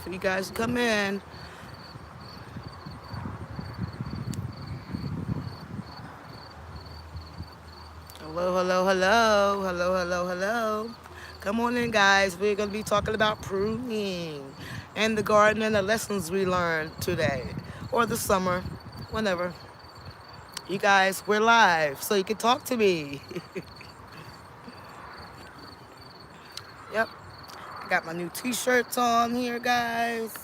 for you guys to come in. Hello, hello, hello, hello, hello, hello. Come on in, guys. We're going to be talking about pruning and the garden and the lessons we learned today or the summer, whenever. You guys, we're live, so you can talk to me. Yep. I got my new t-shirts on here, guys.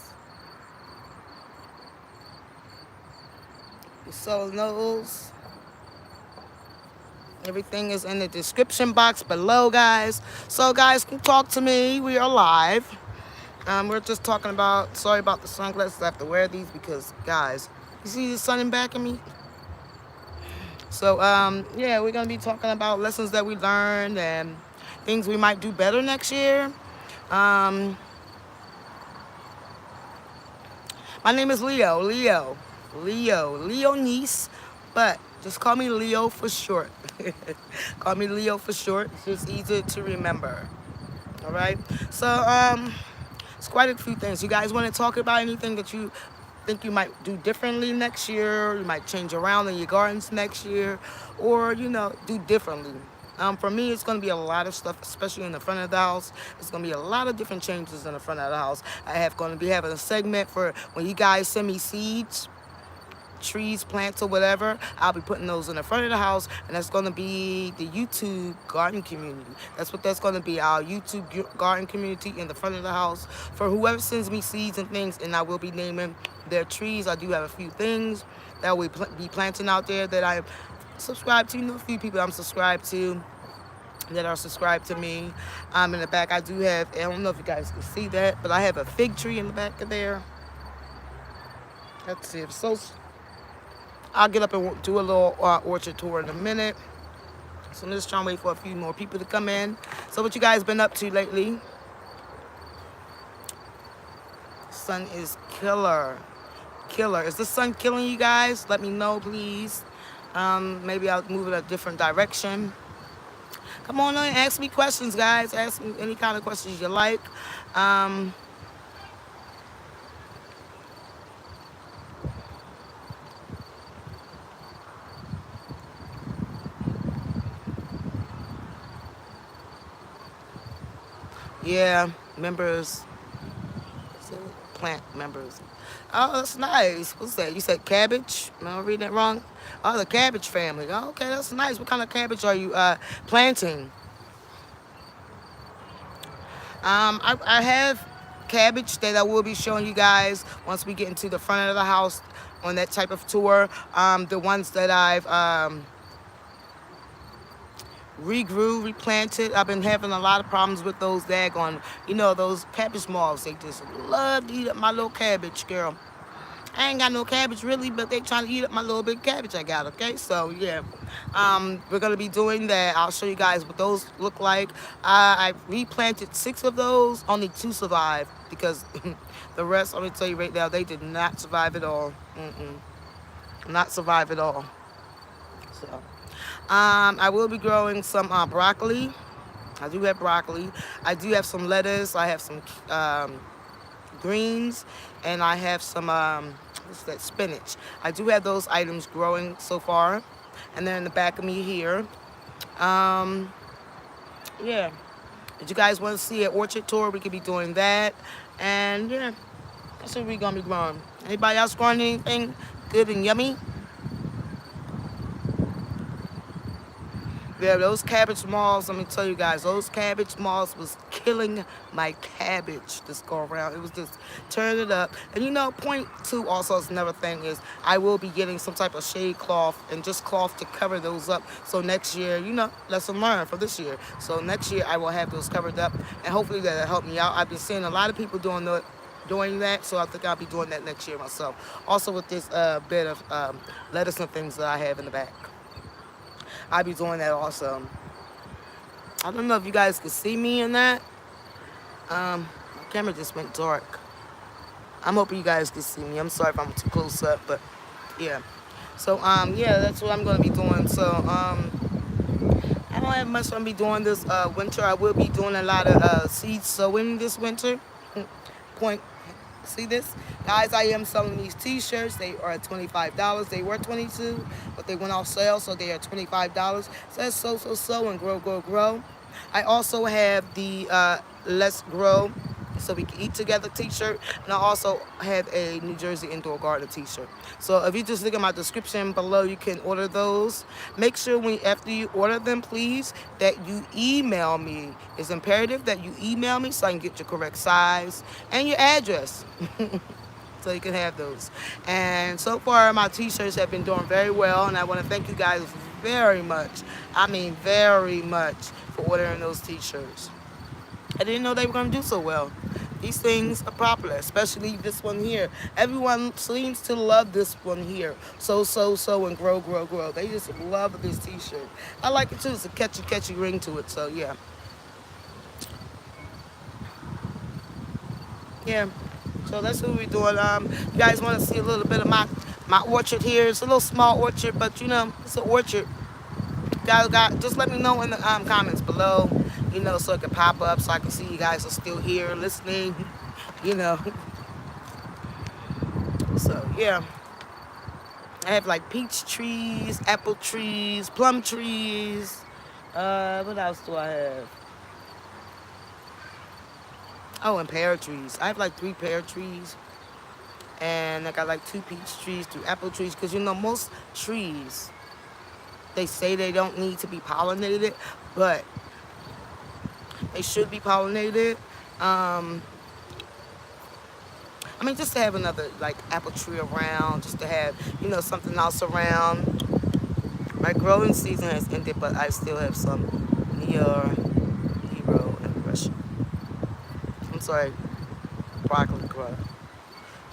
You saw those. Everything is in the description box below, guys. So, guys, can talk to me. We are live. We're just talking about, sorry about the sunglasses. I have to wear these because, guys, you see the sun in back of me? So, yeah, we're going to be talking about lessons that we learned and things we might do better next year. My name is Leoniece, but just call me Leo for short. Call me Leo for short. It's just easier to remember. All right. So, it's quite a few things. You guys want to talk about anything that you think you might do differently next year? You might change around in your gardens next year, or do differently. For me, it's going to be a lot of stuff, especially in the front of the house. It's going to be a lot of different changes in the front of the house. I have going to be having a segment for when you guys send me seeds, trees, plants, or whatever. I'll be putting those in the front of the house, and that's going to be the YouTube garden community. That's what that's going to be, our YouTube garden community in the front of the house for whoever sends me seeds and things, and I will be naming their trees. I do have a few things that we'll be planting out there that I subscribe to. A few people I'm subscribed to that are subscribed to me. In the back, I do have, I don't know if you guys can see that, but I have a fig tree in the back of there. Let's see. So I'll get up and do a little orchard tour in a minute. So I'm just trying to wait for a few more people to come in. So what you guys been up to lately? Sun is killer. Killer. Is the sun killing you guys? Let me know, please. Maybe I'll move in a different direction. Come on in, ask me questions, guys. Ask me any kind of questions you like. Yeah, members. Plant members. Oh, that's nice. What's that? You said cabbage? Am I reading it wrong? Oh, the cabbage family. Oh, okay, that's nice. What kind of cabbage are you planting? I have cabbage that I will be showing you guys once we get into the front of the house on that type of tour. The ones that I've replanted. I've been having a lot of problems with those daggone, those cabbage moths. They just love to eat up my little cabbage, girl. I ain't got no cabbage really, but they trying to eat up my little bit of cabbage I got, okay? So, yeah. We're going to be doing that. I'll show you guys what those look like. I replanted 6 of those. Only 2 survived because the rest, let me tell you right now, they did not survive at all. Not survive at all. So, I will be growing some broccoli. I do have broccoli. I do have some lettuce. I have some greens, and I have some what's that, spinach. I do have those items growing so far, and they're in the back of me here. Yeah. If you guys want to see an orchard tour, we could be doing that, and yeah, that's what we're gonna be growing. Anybody else growing anything good and yummy? Yeah, those cabbage moths, let me tell you guys, those cabbage moths was killing my cabbage this go around. It was just turning it up. And point 2 also is another thing is I will be getting some type of shade cloth and just cloth to cover those up. So next year, lesson learned for this year. So next year I will have those covered up, and hopefully that'll help me out. I've been seeing a lot of people doing that, so I think I'll be doing that next year myself. Also with this bit of lettuce and things that I have in the back. I'll be doing that also. I don't know if you guys can see me in that. My camera just went dark. I'm hoping you guys can see me. I'm sorry if I'm too close up, but yeah. So, yeah, that's what I'm going to be doing. So, I don't have much I'm going to be doing this winter. I will be doing a lot of seed sowing this winter. Point See this? Guys, I am selling these t-shirts. They are $25. They were 22, but they went off sale, so they are $25. Says so and grow, grow, grow. I also have the Let's Grow so we can eat together t-shirt, and I also have a New Jersey indoor garden t-shirt. So if you just look at my description below, you can order those. Make sure when after you order them, please, that you email me. It's imperative that you email me so I can get your correct size and your address. So you can have those. And so far, my t-shirts have been doing very well, and I want to thank you guys very much. I mean, very much for ordering those t-shirts. I didn't know they were going to do so well. These things are popular, especially this one here. Everyone seems to love this one here. So, and grow, grow, grow. They just love this t-shirt. I like it too. It's a catchy, catchy ring to it. So, yeah. Yeah. So that's what we're doing. You guys want to see a little bit of my orchard here. It's a little small orchard, but you know, it's an orchard. Guys, just let me know in the comments below, you know, so it can pop up, so I can see you guys are still here listening, you know. So yeah, I have like peach trees, apple trees, plum trees. What else do I have? Oh, and pear trees. I have like 3 pear trees, and I got like 2 peach trees, 2 apple trees, because you know most trees, they say they don't need to be pollinated, but they should be pollinated. I mean, just to have another like apple tree around, just to have, you know, something else around. My growing season has ended, but I still have some hero and Russian. I'm sorry, broccoli grow.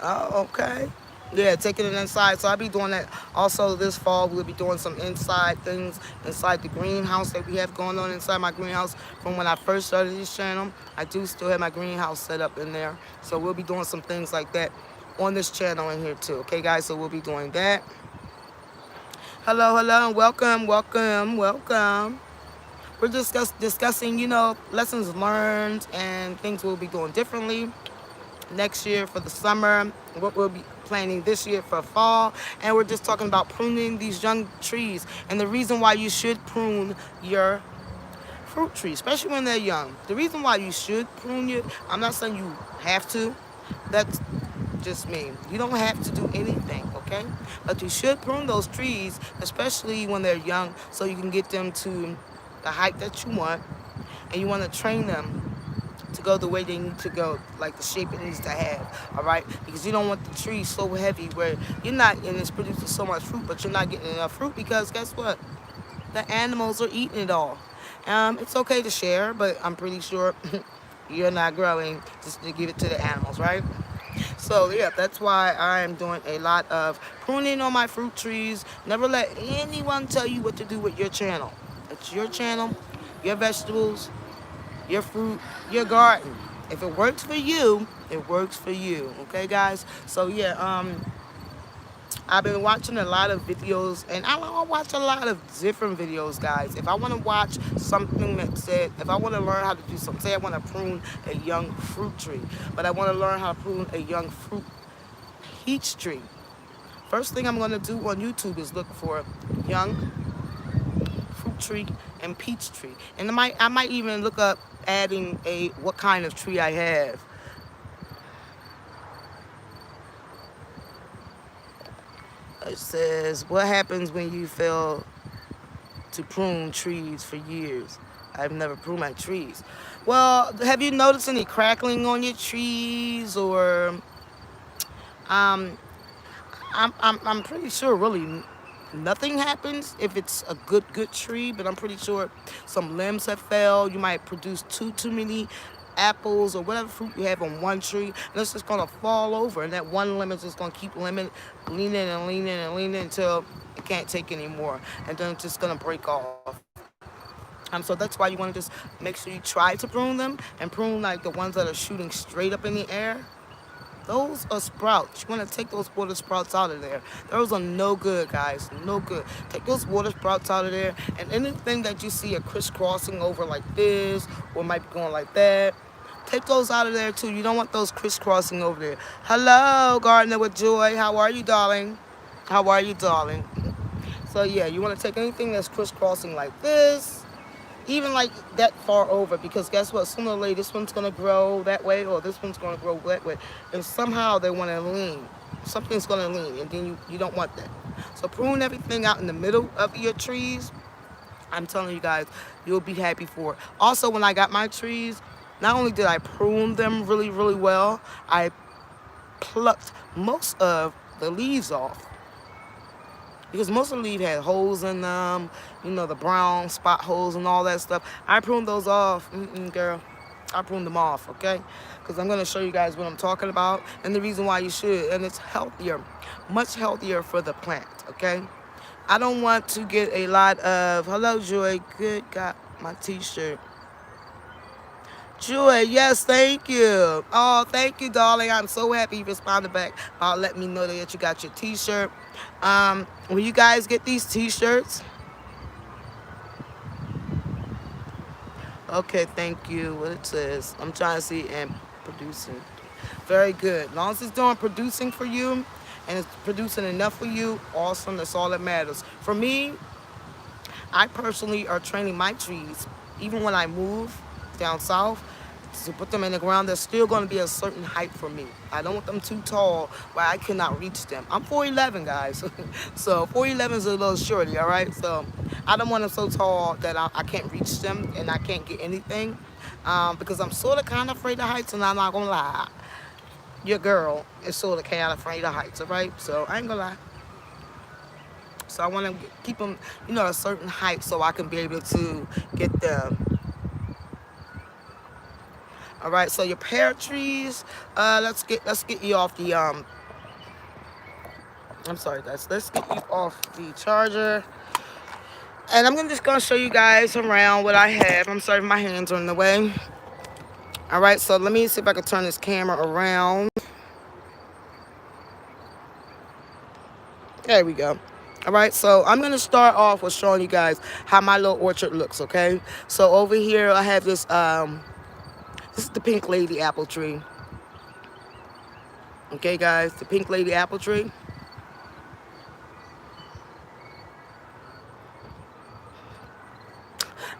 Oh, okay. Yeah, taking it inside. So I'll be doing that also this fall. We'll be doing some inside things inside the greenhouse that we have going on inside my greenhouse from when I first started this channel. I do still have my greenhouse set up in there. So we'll be doing some things like that on this channel in here too. Okay, guys? So we'll be doing that. Hello, hello, and welcome, welcome, welcome. We're discussing, you know, lessons learned and things we'll be doing differently next year for the summer, what we'll be planning this year for fall, and we're just talking about pruning these young trees and the reason why you should prune your fruit trees, especially when they're young. The reason why you should prune it, I'm not saying you have to, that's just me. You don't have to do anything, okay? But you should prune those trees, especially when they're young, so you can get them to the height that you want, and you want to train them to go the way they need to go, like the shape it needs to have, all right? Because you don't want the tree so heavy where you're not, and it's producing so much fruit, but you're not getting enough fruit because guess what? The animals are eating it all. It's okay to share, but I'm pretty sure you're not growing just to give it to the animals, right? So yeah, that's why I'm doing a lot of pruning on my fruit trees. Never let anyone tell you what to do with your channel. It's your channel, your vegetables, your fruit, your garden. If it works for you, it works for you. Okay, guys? So yeah, I've been watching a lot of videos, and I watch a lot of different videos, guys. If I want to watch something that said, if I want to learn how to do something, say I want to prune a young fruit tree, but I want to learn how to prune a young fruit peach tree. First thing I'm going to do on YouTube is look for young fruit tree and peach tree, and I might even look up adding what kind of tree I have. It says, what happens when you fail to prune trees for years? I've never pruned my trees. Well, have you noticed any crackling on your trees, or I'm pretty sure really nothing happens if it's a good tree, but I'm pretty sure some limbs have failed. You might produce too many apples or whatever fruit you have on one tree, and it's just gonna fall over, and that one limb is just gonna keep leaning until it can't take anymore, and then it's just gonna break off. So that's why you want to just make sure you try to prune them, and prune like the ones that are shooting straight up in the air. Those are sprouts. You want to take those water sprouts out of there. Those are no good, guys. No good. Take those water sprouts out of there. And anything that you see are crisscrossing over like this, or might be going like that, Take those out of there too. You don't want those crisscrossing over there. Hello, gardener with joy. How are you, darling? How are you, darling? So yeah, you want to take anything that's crisscrossing like this, even like that far over, because guess what? Sooner or later, this one's gonna grow that way, or this one's gonna grow that way, and somehow they want to lean. Something's gonna lean, and then you don't want that. So prune everything out in the middle of your trees. I'm telling you guys, you'll be happy for it. Also, when I got my trees, not only did I prune them really, really well, I plucked most of the leaves off. Because most of the leaves had holes in them, you know, the brown spot holes and all that stuff. I pruned those off, girl. I pruned them off, okay? Because I'm going to show you guys what I'm talking about and the reason why you should. And it's healthier, much healthier for the plant, okay? I don't want to get a lot of, hello, Joy. Good, got my t-shirt. Joy, yes, thank you. Oh, thank you, darling. I'm so happy you responded back about letting me know that you got your t-shirt. When you guys get these t-shirts, okay, thank you. What it says, I'm trying to see, and producing. Very good. As long as it's doing producing for you and it's producing enough for you, awesome. That's all that matters. For me, I personally are training my trees, even when I move down south, to put them in the ground, they're still going to be a certain height for me. I don't want them too tall where I cannot reach them. I'm 4'11", guys. So 4'11" is a little shorty, all right? So I don't want them so tall that I can't reach them and I can't get anything, because I'm sort of kind of afraid of heights, and I'm not going to lie. Your girl is sort of kind of afraid of heights, all right? So I ain't going to lie. So I want to keep them, you know, a certain height so I can be able to get them. All right, so your pear trees, let's get you off the, I'm sorry guys, let's get you off the charger. And I'm just gonna show you guys around what I have. I'm sorry if my hands are in the way. All right, so let me see if I can turn this camera around. There we go. All right, so I'm going to start off with showing you guys how my little orchard looks, okay? So over here, I have this, this is the pink lady apple tree. Okay, guys, the pink lady apple tree.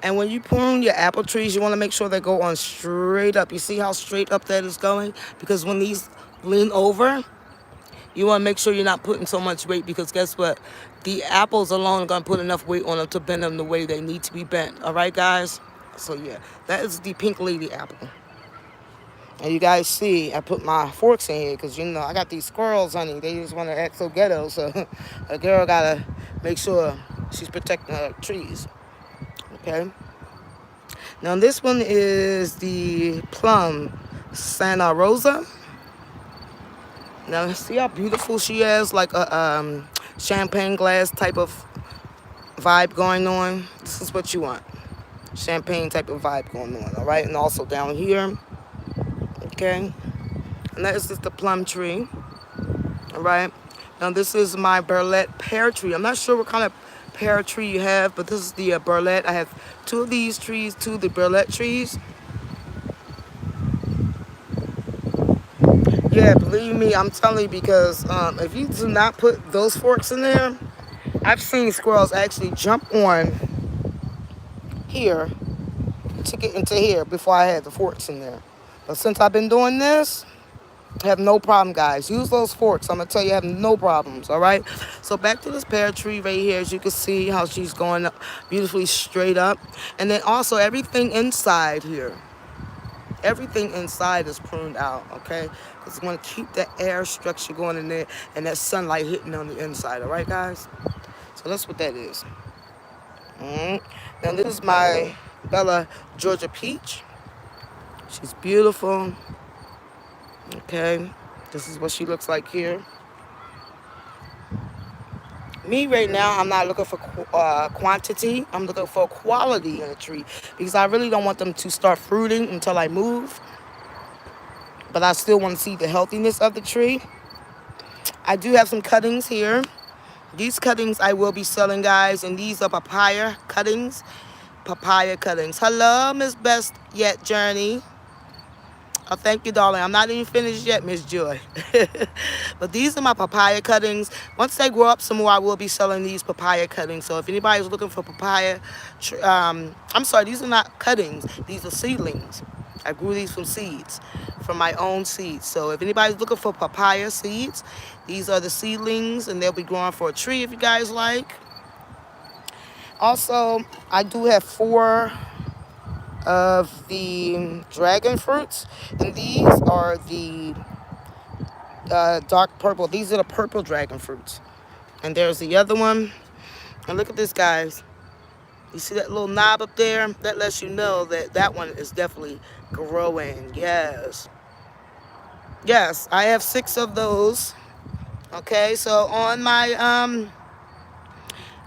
And when you prune your apple trees, you want to make sure they go on straight up. You see how straight up that is going? Because when these lean over, you want to make sure you're not putting so much weight, because guess what? The apples alone are going to put enough weight on them to bend them the way they need to be bent. All right, guys? So, yeah, that is the pink lady apple. And you guys see, I put my forks in here because, you know, I got these squirrels, honey. They just want to act so ghetto. So a girl got to make sure she's protecting her trees. Okay? Now, this one is the plum Santa Rosa. Now, see how beautiful she is? Like a champagne glass type of vibe going on. This is what you want. Champagne type of vibe going on, all right? And also down here, okay? And that is just the plum tree, all right? Now, this is my Burlette pear tree. I'm not sure what kind of pear tree you have, but this is the Burlette. I have two of these trees, two of the Burlette trees. Yeah, believe me, I'm telling you, because if you do not put those forks in there, I've seen squirrels actually jump on here to get into here before I had the forks in there. But since I've been doing this, I have no problem, guys. Use those forks. I'm going to tell you, I have no problems, all right? So back to this pear tree right here. As you can see how she's going up beautifully straight up. And then also everything inside here. Everything inside is pruned out, okay? Because we want to keep that air structure going in there and that sunlight hitting on the inside, all right, guys? So that's what that is. Now, this is my Bella Georgia Peach. She's beautiful. Okay, this is what she looks like here. Me right now, I'm not looking for quantity. I'm looking for quality in a tree, because I really don't want them to start fruiting until I move. But I still want to see the healthiness of the tree. I do have some cuttings here. These cuttings I will be selling, guys, and these are papaya cuttings. Papaya cuttings. Hello, Miss Best Yet Journey. Oh, thank you, darling. I'm not even finished yet, Miss Joy. But these are my papaya cuttings. Once they grow up some more, I will be selling these papaya cuttings. So if anybody's looking for papaya, I'm sorry, these are not cuttings. These are seedlings. I grew these from seeds, from my own seeds. So if anybody's looking for papaya seeds, these are the seedlings, and they'll be growing for a tree if you guys like. Also, I do have 4 of the dragon fruits, and these are the dark purple. These are the purple dragon fruits, and there's the other one. And look at this, guys. You see that little knob up there? That lets you know that that one is definitely growing. Yes, yes, I have 6 of those. Okay, so on my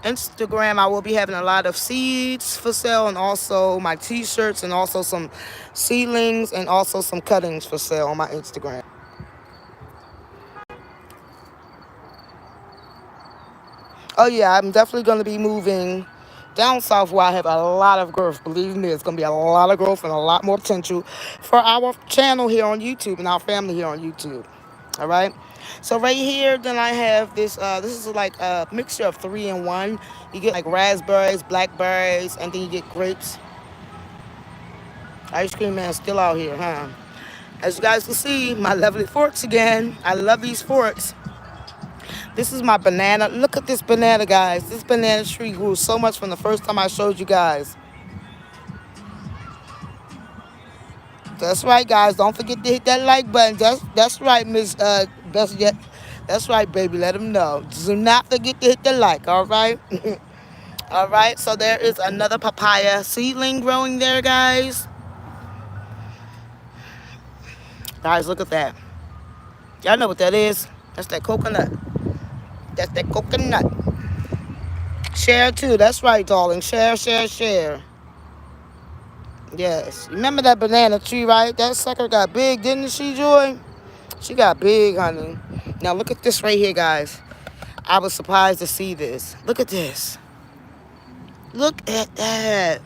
Instagram, I will be having a lot of seeds for sale, and also my t-shirts, and also some seedlings, and also some cuttings for sale on my Instagram. Oh yeah, I'm definitely going to be moving down south where I have a lot of growth. Believe me, it's going to be a lot of growth and a lot more potential for our channel here on YouTube and our family here on YouTube. All right. So right here, then I have this. This is like a mixture of 3 in 1. You get like raspberries, blackberries, and then you get grapes. Ice cream man still out here, huh? As you guys can see, my lovely forks again. I love these forks. This is my banana. Look at this banana, guys. This banana tree grew so much from the first time I showed you guys. That's right, guys. Don't forget to hit that like button. That's right, Miss Best Yet. That's right, baby. Let them know. Do not forget to hit the like, all right? All right, so there is another papaya seedling growing there, guys. Guys, look at that. Y'all know what that is. That's that coconut. That's that coconut. Share, too. That's right, darling. Share, share, share. Yes. Remember that banana tree, right? That sucker got big, didn't she, Joy? She got big, honey. Now, look at this right here, guys. I was surprised to see this. Look at this. Look at that.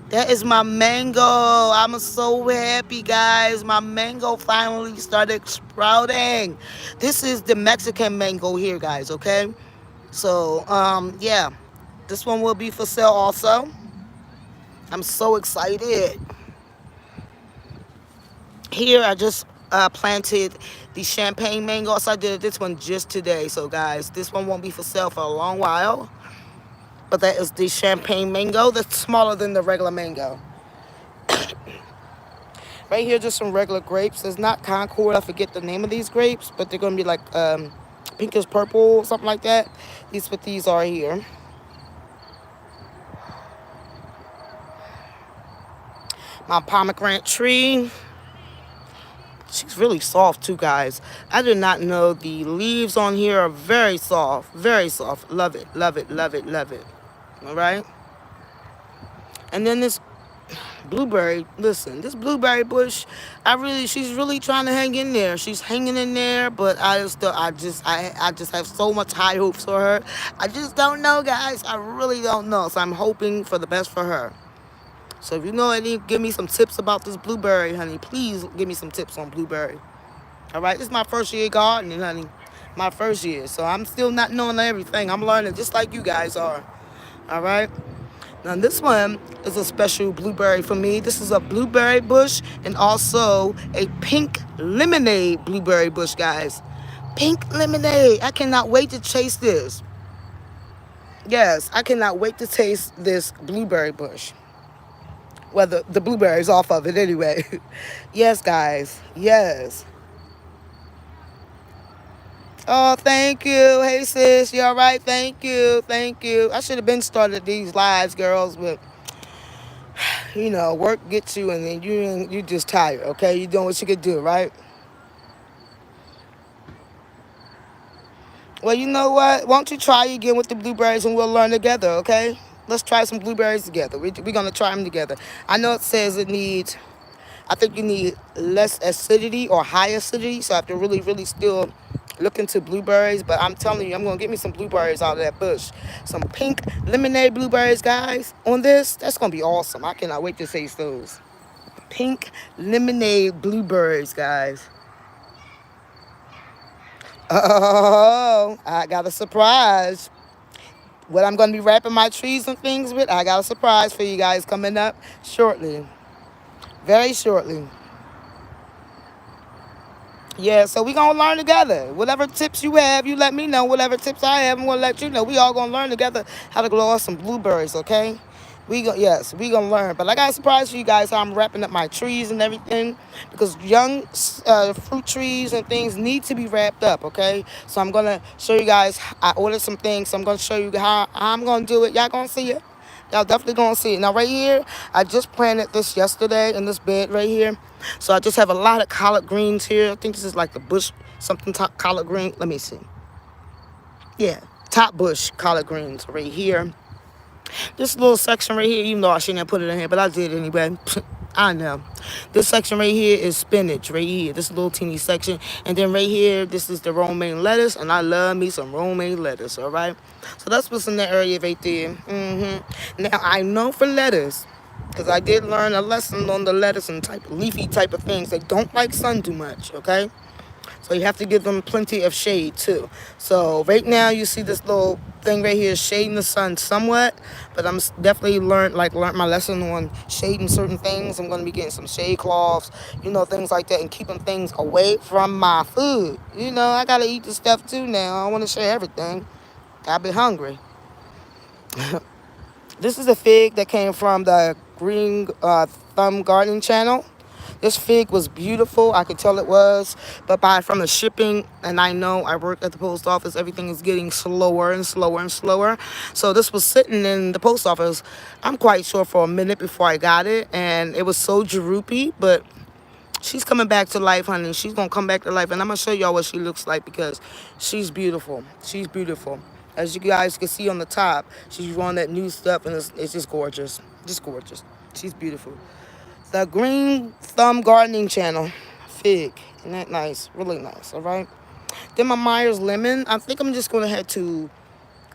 That is my mango. I'm so happy, guys. My mango finally started sprouting. This is the Mexican mango here, guys, okay? So, yeah. This one will be for sale also. I'm so excited. Here, I just planted the champagne mango. So I did this one just today. So, guys, this one won't be for sale for a long while. But that is the champagne mango. That's smaller than the regular mango. Right here, just some regular grapes. It's not Concord. I forget the name of these grapes, but they're going to be like pinkish purple, something like that. These what these are here. My pomegranate tree. She's really soft too, guys. I did not know the leaves on here are very soft. Very soft. Love it, love it, love it, love it. All right. And then this blueberry, listen, this blueberry bush, she's really trying to hang in there. She's hanging in there, but I just have so much high hopes for her. I just don't know, guys. I really don't know. So I'm hoping for the best for her. So if you know any, give me some tips about this blueberry, honey. Please give me some tips on blueberry. All right, this is my first year gardening, honey. My first year. So I'm still not knowing everything. I'm learning just like you guys are. All right. Now this one is a special blueberry for me. This is a blueberry bush and also a pink lemonade blueberry bush, guys. Pink lemonade. I cannot wait to taste this. Yes, I cannot wait to taste this blueberry bush. Well, the blueberries off of it anyway. Yes, guys. Yes. Oh, thank you. Hey, sis. You all right? Thank you. Thank you. I should have been started these lives, girls, but, you know, work gets you, and then you just tired, okay? You're doing what you could do, right? Well, you know what? Why don't you try again with the blueberries, and we'll learn together, okay? Let's try some blueberries together. We're going to try them together. I know it says it needs, I think you need less acidity or high acidity, so I have to really, really still look into blueberries. But I'm telling you, I'm going to get me some blueberries out of that bush. Some pink lemonade blueberries, guys, on this. That's going to be awesome. I cannot wait to taste those. pink lemonade blueberries, guys. Oh, I got a surprise. What I'm going to be wrapping my trees and things with, I got a surprise for you guys coming up shortly. Very shortly. Yeah, so we going to learn together. Whatever tips you have, you let me know. Whatever tips I have, I'm going to let you know. We all going to learn together how to grow some blueberries, okay? Yes, we going to learn. But I got a surprise for you guys how I'm wrapping up my trees and everything. Because young fruit trees and things need to be wrapped up, okay? So I'm going to show you guys. I ordered some things. So I'm going to show you how I'm going to do it. Y'all going to see it. Y'all definitely going to see it. Now, right here, I just planted this yesterday in this bed right here. So I just have a lot of collard greens here. I think this is like the bush, something top collard green. Let me see. Yeah, top bush collard greens right here. This little section right here, even though I shouldn't have put it in here, but I did anyway. I know. This section right here is spinach right here. This little teeny section. And then right here, this is the romaine lettuce. And I love me some romaine lettuce, all right? So that's what's in that area right there. Now, I know for lettuce, because I did learn a lesson on the lettuce and leafy type of things. They don't like sun too much, okay? So you have to give them plenty of shade too. So right now you see this little thing right here shading the sun somewhat, but I'm definitely learned my lesson on shading certain things. I'm going to be getting some shade cloths, things like that, and keeping things away from my food. I got to eat this stuff too now. I want to share everything. I'll be hungry. This is a fig that came from the Green Thumb Gardening channel. This fig was beautiful. I could tell it was. But from the shipping, and I know I work at the post office, everything is getting slower and slower and slower. So this was sitting in the post office, I'm quite sure, for a minute before I got it. And it was so droopy, but she's coming back to life, honey. She's going to come back to life. And I'm going to show y'all what she looks like because she's beautiful. She's beautiful. As you guys can see on the top, she's on that new stuff, and it's just gorgeous. Just gorgeous. She's beautiful. The Green Thumb Gardening channel. Fig. Isn't that nice? Really nice, all right? Then my Myers lemon. I think I'm just going to have to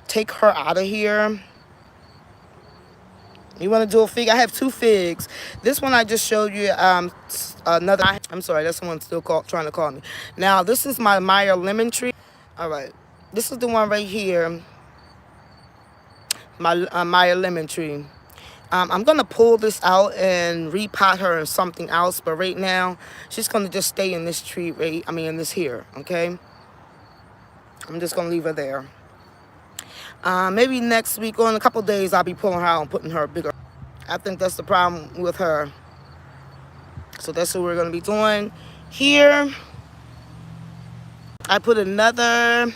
take her out of here. You want to do a fig? I have two figs. This one I just showed you. Another. I'm sorry, that's someone still trying to call me. Now, this is my Meyer lemon tree. All right. This is the one right here. My Meyer lemon tree. I'm going to pull this out and repot her in something else. But right now, she's going to just stay in this tree, in this here, okay? I'm just going to leave her there. Maybe next week or in a couple days, I'll be pulling her out and putting her bigger. I think that's the problem with her. So that's what we're going to be doing. Here, I put another...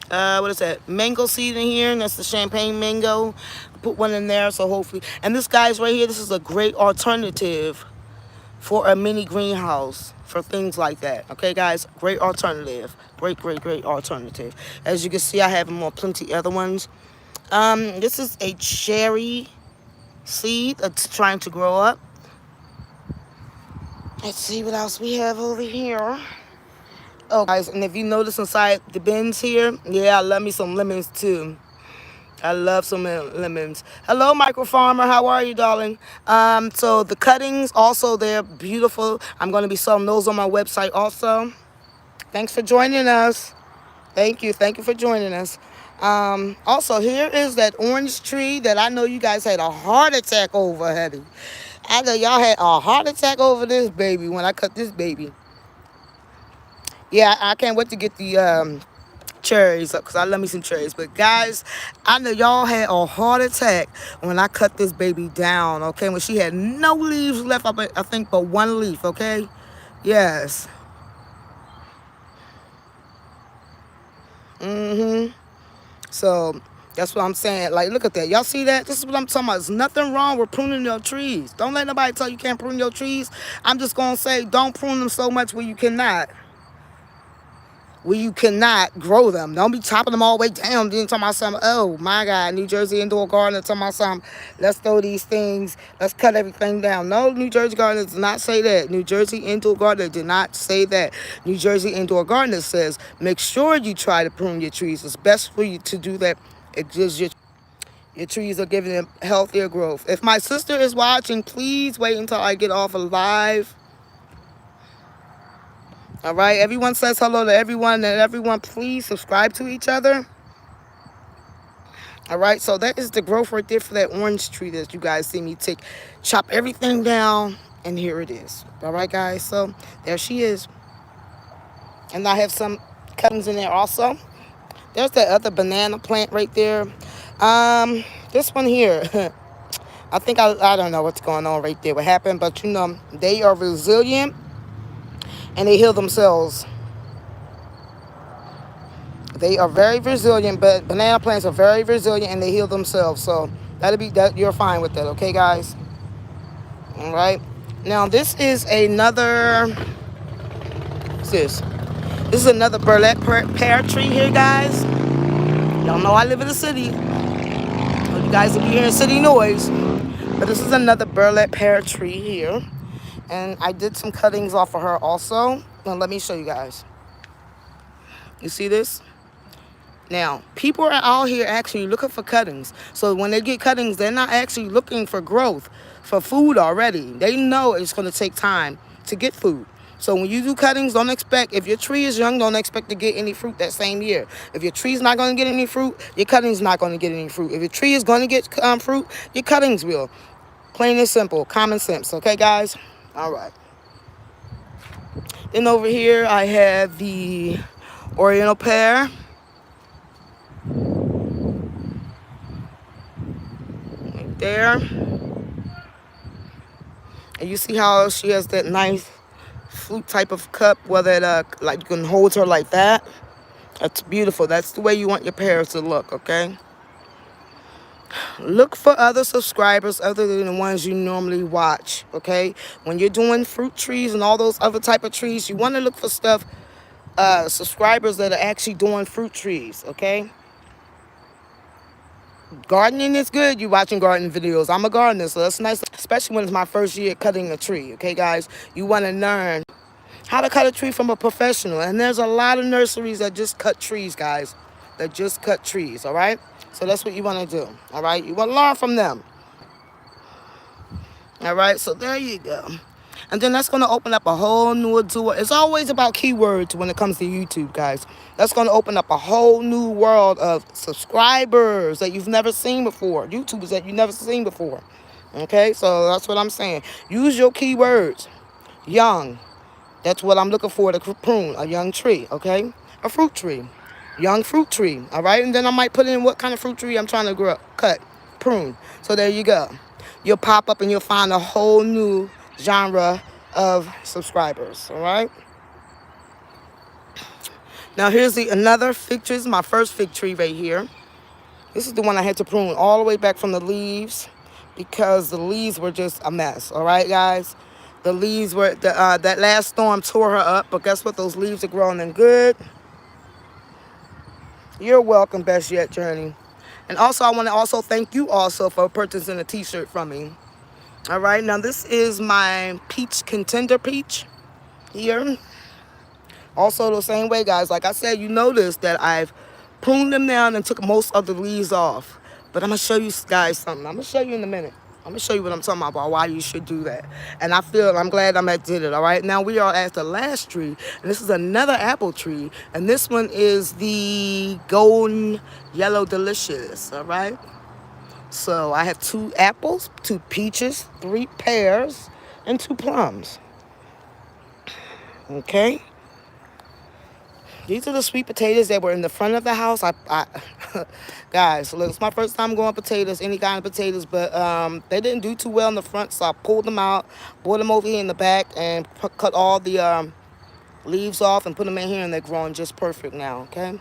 what is that? Mango seed in here, and that's the champagne mango. Put one in there, so hopefully. And this guy's right here. This is a great alternative for a mini greenhouse for things like that. Okay, guys, great alternative. Great alternative. As you can see, I have more plenty other ones. This is a cherry seed that's trying to grow up. Let's see what else we have over here. Oh, guys, and if you notice inside the bins here, yeah, I love me some lemons too. I love some lemons. Hello, micro farmer. How are you, darling? So the cuttings also, they're beautiful. I'm going to be selling those on my website also. Thanks for joining us. Thank you for joining us. Also, here is that orange tree that I know you guys had a heart attack over, honey. I know y'all had a heart attack over this baby when I cut this baby. Yeah, I can't wait to get the cherries up because I love me some cherries. But guys, I know y'all had a heart attack when I cut this baby down, okay? When she had no leaves left, I think but one leaf, okay? Yes. So that's what I'm saying. Like, look at that. Y'all see that? This is what I'm talking about. There's nothing wrong with pruning your trees. Don't let nobody tell you can't prune your trees. I'm just going to say don't prune them so much where you cannot. Grow them. Don't be chopping them all the way down. Then talking about something, oh my God, New Jersey indoor gardener talking about something, let's throw these things, let's cut everything down. No, New Jersey gardener does not say that. New Jersey indoor gardener did not say that. New Jersey indoor gardener says, make sure you try to prune your trees. It's best for you to do that. It gives you, Your trees are giving them healthier growth. If my sister is watching, please wait until I get off of live. All right, everyone says hello to everyone, and everyone please subscribe to each other. All right, so that is the growth right there for that orange tree that you guys see me chop everything down, and here it is. All right, guys, so there she is. And I have some cuttings in there also. There's that other banana plant right there. This one here, I think I don't know what's going on right there, what happened, but you know, they are resilient and they heal themselves. They are very resilient, but banana plants are very resilient and they heal themselves. So that'll be that. You're fine with that, okay, guys? All right. Now this is another. What's this? This is another burlap pear tree here, guys. Y'all know I live in the city. So you guys will be hearing city noise. But this is another burlap pear tree here, and I did some cuttings off of her also. Now let me show you guys. You see this? Now, people are out here actually looking for cuttings. So when they get cuttings, they're not actually looking for growth, for food already. They know it's going to take time to get food. So when you do cuttings, don't expect, if your tree is young, don't expect to get any fruit that same year. If your tree's not going to get any fruit, your cutting's not going to get any fruit. If your tree is going to get fruit, your cuttings will. Plain and simple, common sense. Okay, guys? All right. Then over here, I have the Oriental pear. There, and you see how she has that nice flute type of cup, whether it like you can hold her like that. That's beautiful. That's the way you want your pears to look. Okay, look for other subscribers other than the ones you normally watch. Okay, when you're doing fruit trees and all those other type of trees, you want to look for stuff subscribers that are actually doing fruit trees. Okay, gardening is good. You watching gardening videos. I'm a gardener, so that's nice, especially when it's my first year cutting a tree. Okay, guys, you want to learn how to cut a tree from a professional. And there's a lot of nurseries that just cut trees, guys, that just cut trees. All right, so that's what you want to do. All right, you want to learn from them. All right, so there you go. And then that's going to open up a whole new door. It's always about keywords when it comes to YouTube, guys. That's going to open up a whole new world of subscribers that you've never seen before. YouTubers that you've never seen before. Okay, so that's what I'm saying. Use your keywords. Young. That's what I'm looking for to prune. A young tree, okay? A fruit tree. Young fruit tree, all right? And then I might put in what kind of fruit tree I'm trying to cut, prune. So there you go. You'll pop up and you'll find a whole new genre of subscribers. All right, now here's another fig tree. This is my first fig tree right here. This is the one I had to prune all the way back from the leaves because the leaves were just a mess. All right, guys, the leaves were that last storm tore her up, but guess what, those leaves are growing in good. You're welcome, Best Yet Journey. And also I want to also thank you also for purchasing a t-shirt from me. All right, now this is my peach contender peach here. Also the same way, guys, like I said, you notice that I've pruned them down and took most of the leaves off. But I'm going to show you guys something. I'm going to show you in a minute. I'm going to show you what I'm talking about why you should do that. And I'm glad I did it, all right? Now we are at the last tree, and this is another apple tree. And this one is the Golden Yellow Delicious, all right? So I have 2 apples, 2 peaches, 3 pears, and 2 plums. Okay. These are the sweet potatoes that were in the front of the house. Guys, look, it's my first time growing potatoes, any kind of potatoes, but they didn't do too well in the front, so I pulled them out, brought them over here in the back, and cut all the leaves off and put them in here, and they're growing just perfect now, okay?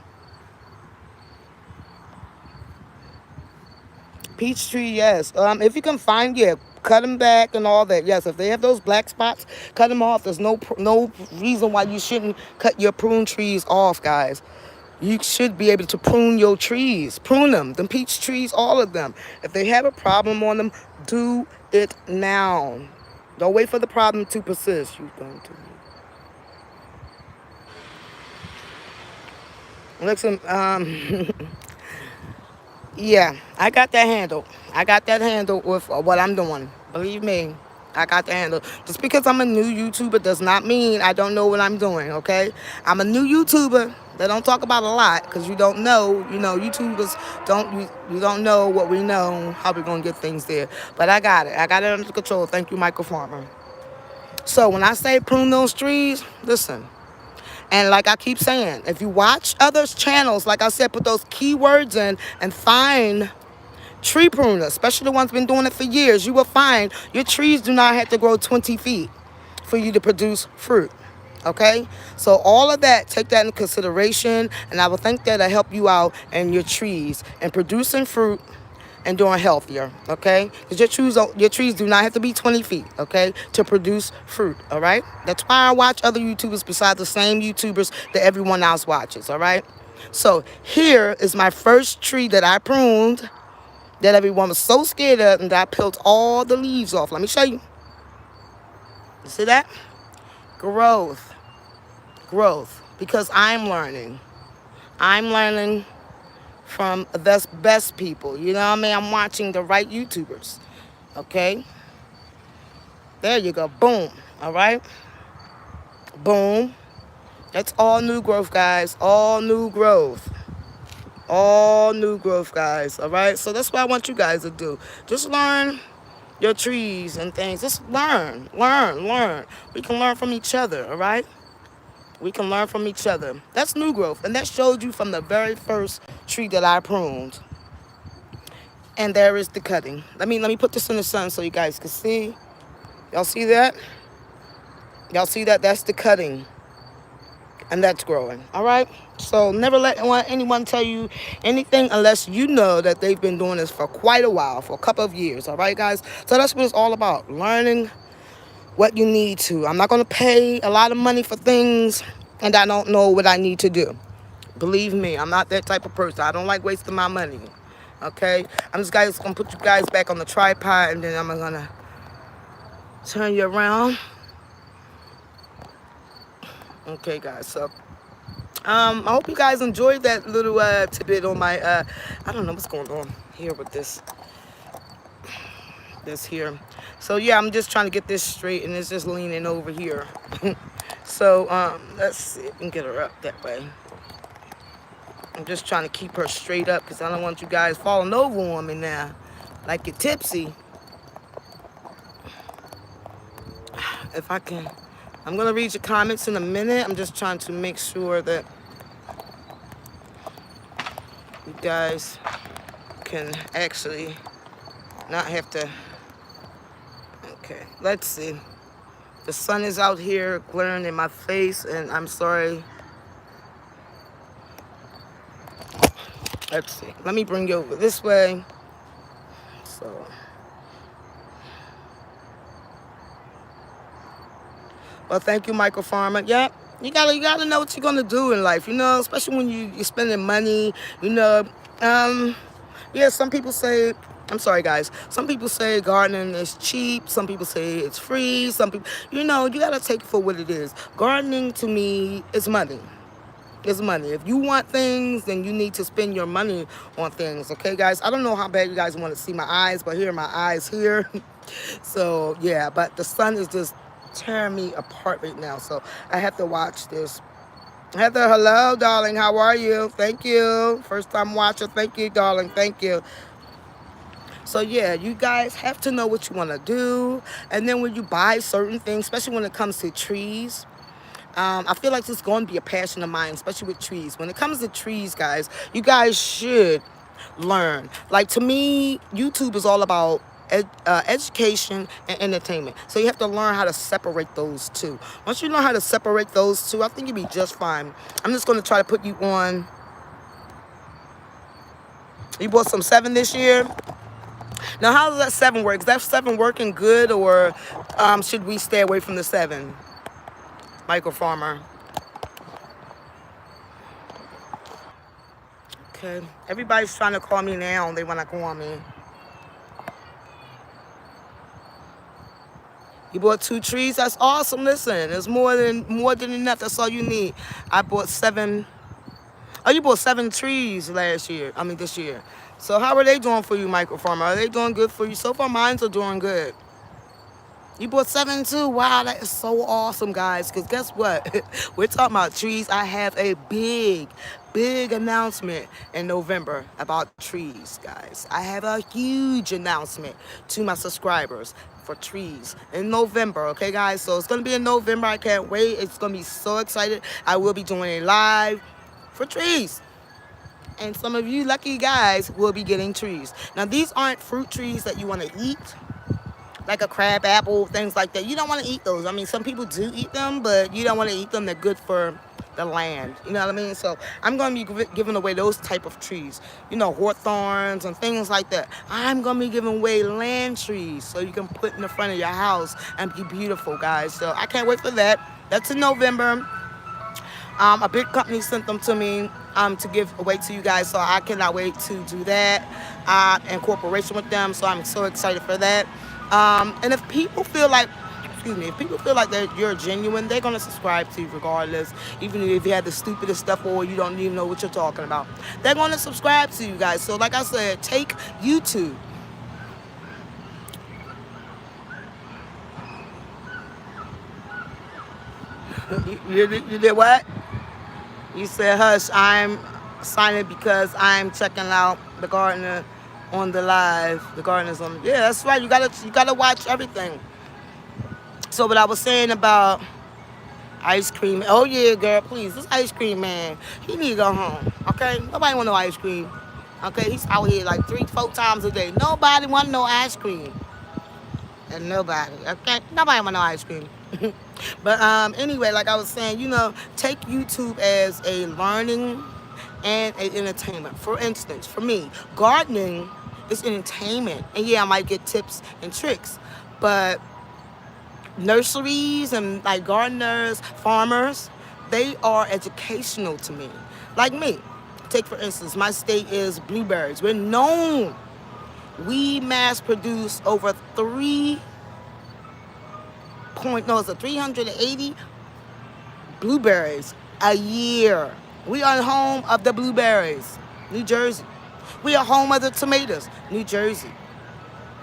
Peach tree, yes. If you can find, cut them back and all that. Yes, if they have those black spots, cut them off. There's no reason why you shouldn't cut your prune trees off, guys. You should be able to prune your trees. Prune them. The peach trees, all of them. If they have a problem on them, do it now. Don't wait for the problem to persist. You're going to. Listen, Yeah, I got that handle. I got that handle with what I'm doing. Believe me, I got the handle. Just because I'm a new YouTuber does not mean I don't know what I'm doing, okay? I'm a new YouTuber that don't talk about a lot because you don't know, YouTubers you don't know what we know, how we're going to get things there. But I got it. I got it under control. Thank you, Michael Farmer. So when I say prune those trees, listen. And like I keep saying, if you watch others' channels, like I said, put those keywords in and find tree pruners, especially the ones been doing it for years, you will find your trees do not have to grow 20 feet for you to produce fruit. Okay? So all of that, take that into consideration, and I will think that'll help you out in your trees and producing fruit and doing healthier, okay? Because your trees do not have to be 20 feet, okay, to produce fruit, all right? That's why I watch other YouTubers besides the same YouTubers that everyone else watches, all right? So here is my first tree that I pruned that everyone was so scared of, and that I peeled all the leaves off. Let me show you. You see that? Growth. Growth. Because I'm learning. I'm learning from the best people. You know what I mean? I'm watching the right YouTubers. Okay? There you go. Boom. All right? Boom. That's all new growth, guys. All new growth. All new growth, guys. All right? So that's what I want you guys to do. Just learn your trees and things. Just learn. Learn. Learn. We can learn from each other. All right? We can learn from each other. That's new growth. And that showed you from the very first tree that I pruned. And there is the cutting. Let me put this in the sun so you guys can see. Y'all see that? Y'all see that? That's the cutting. And that's growing. All right? So never let anyone tell you anything unless you know that they've been doing this for quite a while, for a couple of years. All right, guys? So that's what it's all about. Learning what you need to. I'm not going to pay a lot of money for things and I don't know what I need to do. Believe me, I'm not that type of person. I don't like wasting my money. Okay? I'm just going to put you guys back on the tripod and then I'm going to turn you around. Okay, guys. So, I hope you guys enjoyed that little tidbit on my, I don't know what's going on here with this here. So, yeah, I'm just trying to get this straight, and it's just leaning over here. So, let's see if we can get her up that way. I'm just trying to keep her straight up because I don't want you guys falling over on me now like you're tipsy. If I can... I'm going to read your comments in a minute. I'm just trying to make sure that you guys can actually not have to... Okay, let's see. The sun is out here glaring in my face, and I'm sorry. Let's see. Let me bring you over this way. So... Well, thank you, Michael Farmer. Yep, you gotta know what you're gonna do in life, especially when you're spending money, Yeah, some people say, I'm sorry, guys. Some people say gardening is cheap. Some people say it's free. Some people, you gotta take it for what it is. Gardening to me is money. It's money. If you want things, then you need to spend your money on things. Okay, guys? I don't know how bad you guys want to see my eyes, but here are my eyes here. So, yeah, but the sun is just tearing me apart right now. So, I have to watch this. Heather, hello, darling. How are you? Thank you. First time watcher. Thank you, darling. Thank you. So, yeah, you guys have to know what you want to do. And then when you buy certain things, especially when it comes to trees, I feel like this is going to be a passion of mine, especially with trees. When it comes to trees, guys, you guys should learn. Like, to me, YouTube is all about education and entertainment. So you have to learn how to separate those two. Once you learn how to separate those two, I think you'll be just fine. I'm just going to try to put you on. You bought some 7 this year? Now, how does that 7 work? Is that 7 working good, or should we stay away from the 7? Michael Farmer. Okay. Everybody's trying to call me now. They want to call me. You bought 2 trees? That's awesome. Listen, it's more than enough. That's all you need. I bought 7. Oh, you bought 7 trees last year. I mean, this year. So how are they doing for you, micro farmer? Are they doing good for you? So far, mines are doing good. You bought 7 too. Wow, that is so awesome, guys. Because guess what? We're talking about trees. I have a big announcement in November about trees, guys. I have a huge announcement to my subscribers for trees in November. Okay, guys. So it's gonna be in November. I can't wait. It's gonna be so excited. I will be doing a live for trees. And some of you lucky guys will be getting trees. Now, these aren't fruit trees that you want to eat, like a crab apple, things like that. You don't want to eat those. I mean, some people do eat them, but you don't want to eat them. They're good for the land. You know what I mean? So I'm going to be giving away those type of trees. You know, hawthorns and things like that. I'm going to be giving away land trees so you can put in the front of your house and be beautiful, guys. So I can't wait for that. That's in November. A big company sent them to me to give away to you guys, so I cannot wait to do that in cooperation with them. So I'm so excited for that. And if people feel like, excuse me, if people feel like that you're genuine, they're gonna subscribe to you regardless, even if you had the stupidest stuff or you don't even know what you're talking about. They're gonna subscribe to you guys. So like I said, take YouTube. You did what? You said, hush, I'm signing because I'm checking out the gardener on the live. The gardener's on. Yeah, that's right. You gotta watch everything. So what I was saying about ice cream. Oh yeah, girl, please. This ice cream man, he need to go home. Okay? Nobody want no ice cream. Okay, he's out here like 3, 4 times a day. Nobody want no ice cream. And nobody. Okay? Nobody want no ice cream. But anyway, like I was saying, take YouTube as a learning and an entertainment. For instance, for me, gardening is entertainment. And yeah, I might get tips and tricks. But nurseries and like gardeners, farmers, they are educational to me. Like me. Take for instance, my state is blueberries. We're known. We mass produce over 380 blueberries a year. We are home of the blueberries, New Jersey. We are home of the tomatoes, New Jersey.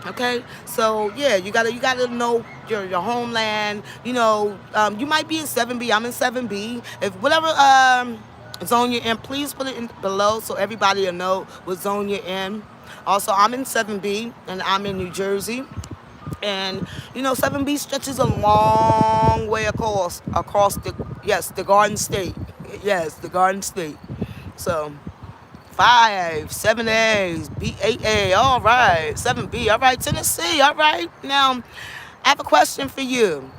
Okay, so yeah, you gotta know your homeland. You might be in 7B. I'm in 7B. If whatever zone you're in, please put it in below so everybody will know what zone you're in. Also, I'm in 7B and I'm in New Jersey. And 7B stretches a long way across the Garden State. Yes, the Garden State. So 5, 7A's, B8A, all right, 7B, all right, Tennessee, all right. Now, I have a question for you.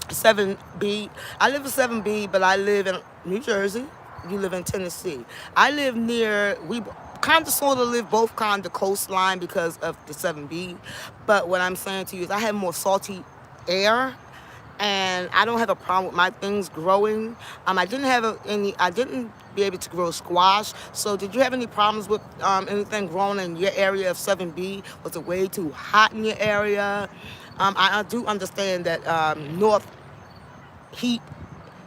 7B. I live in 7B, but I live in New Jersey. You live in Tennessee. I live near, we kind of sort of live both kind of coastline because of the 7B. But what I'm saying to you is I have more salty air. And I don't have a problem with my things growing. I didn't be able to grow squash. So did you have any problems with anything growing in your area of 7B? Was it way too hot in your area? I do understand that north heat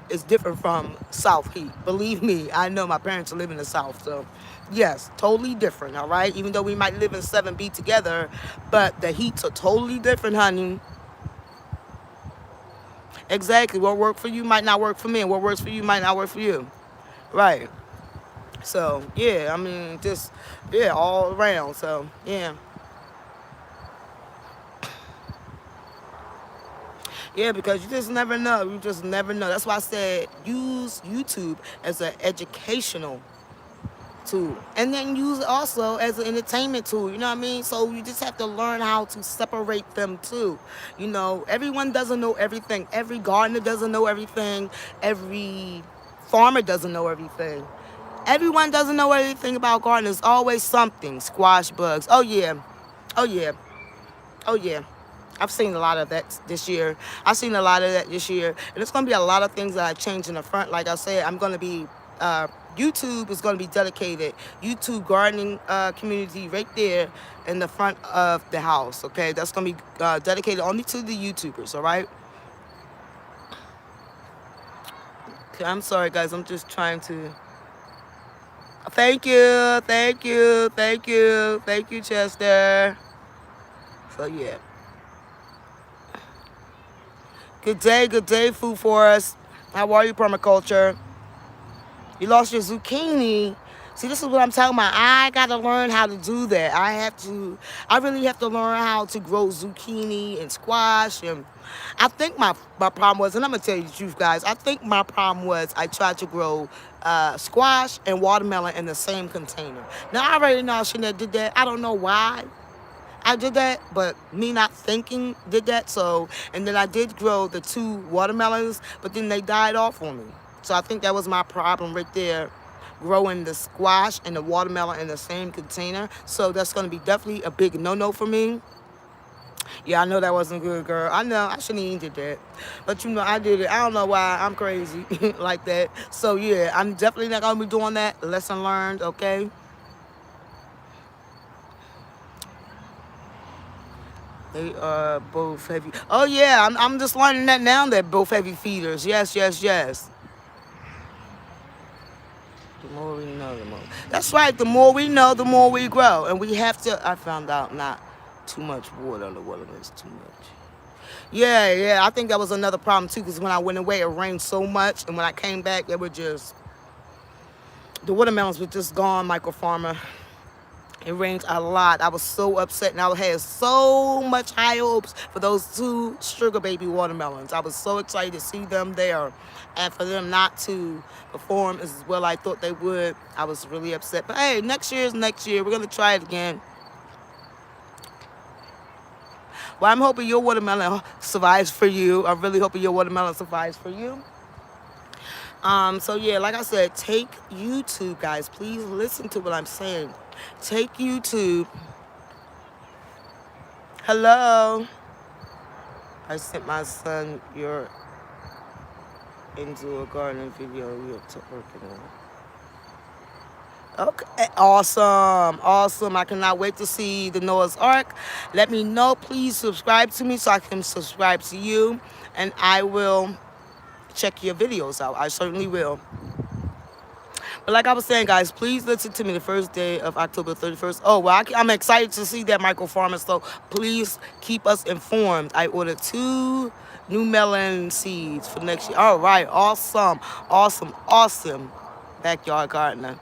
is different from south heat. Believe me, I know my parents live in the south. So yes, totally different, all right? Even though we might live in 7B together, but the heats are totally different, honey. Exactly. What worked for you might not work for me. And what works for you might not work for you. Right. So, yeah, I mean, just, yeah, all around. So, yeah. Yeah, because you just never know. You just never know. That's why I said use YouTube as an educational tool. And then use it also as an entertainment tool. You know what I mean? So you just have to learn how to separate them too. Everyone doesn't know everything. Every gardener doesn't know everything. Every farmer doesn't know everything. Everyone doesn't know everything about gardening. There's always something. Squash bugs. Oh yeah. Oh yeah. Oh yeah. I've seen a lot of that this year. I've seen a lot of that this year. And it's going to be a lot of things that I change in the front. Like I said, I'm going to be, YouTube is going to be dedicated. YouTube gardening community right there in the front of the house. Okay, that's going to be dedicated only to the YouTubers. All right. Okay, I'm sorry, guys. I'm just trying to Thank you, thank you, thank you, thank you, Chester. So yeah, good day, food for us. How are you, permaculture? You lost your zucchini. See, this is what I'm talking about. I gotta learn how to do that. I really have to learn how to grow zucchini and squash. And I think my problem was, and I'm gonna tell you the truth, guys. I think my problem was I tried to grow squash and watermelon in the same container. Now, I already know I shouldn't have did that. I don't know why I did that, but me not thinking did that. So, and then I did grow the 2 watermelons, but then they died off on me. So I think that was my problem right there, growing the squash and the watermelon in the same container. So that's going to be definitely a big no-no for me. Yeah, I know that wasn't good, girl. I know I shouldn't even did that, but you know I did it. I don't know why I'm crazy like that. So yeah, I'm definitely not gonna be doing that. Lesson learned. Okay. They are both heavy. Oh yeah, I'm just learning that now. They're both heavy feeders. Yes, yes, yes. The more we know, the more. That's right. The more we know, the more we grow, and we have to. I found out not too much water on the watermelons. Too much. Yeah, yeah. I think that was another problem too, because when I went away, it rained so much, and when I came back, they were just the watermelons were just gone, Michael Farmer. It rained a lot. I was so upset, and I had so much high hopes for those 2 sugar baby watermelons. I was so excited to see them there, and for them not to perform as well I thought they would. I was really upset. But hey, next year is next year. We're gonna try it again. Well, I'm hoping your watermelon survives for you. I'm really hoping your watermelon survives for you. So yeah, like I said, take YouTube, guys. Please listen to what I'm saying. Take YouTube. Hello. I sent my son your into a gardening video we are working on. Okay, awesome, awesome. I cannot wait to see the Noah's Ark. Let me know. Please subscribe to me so I can subscribe to you, and I will check your videos out. I certainly will. But like I was saying, guys, please listen to me the first day of October 31st. Oh, well, I'm excited to see that, Michael Farmer. So please keep us informed. I ordered 2 new melon seeds for next year. All right, awesome, awesome, awesome. Backyard gardener.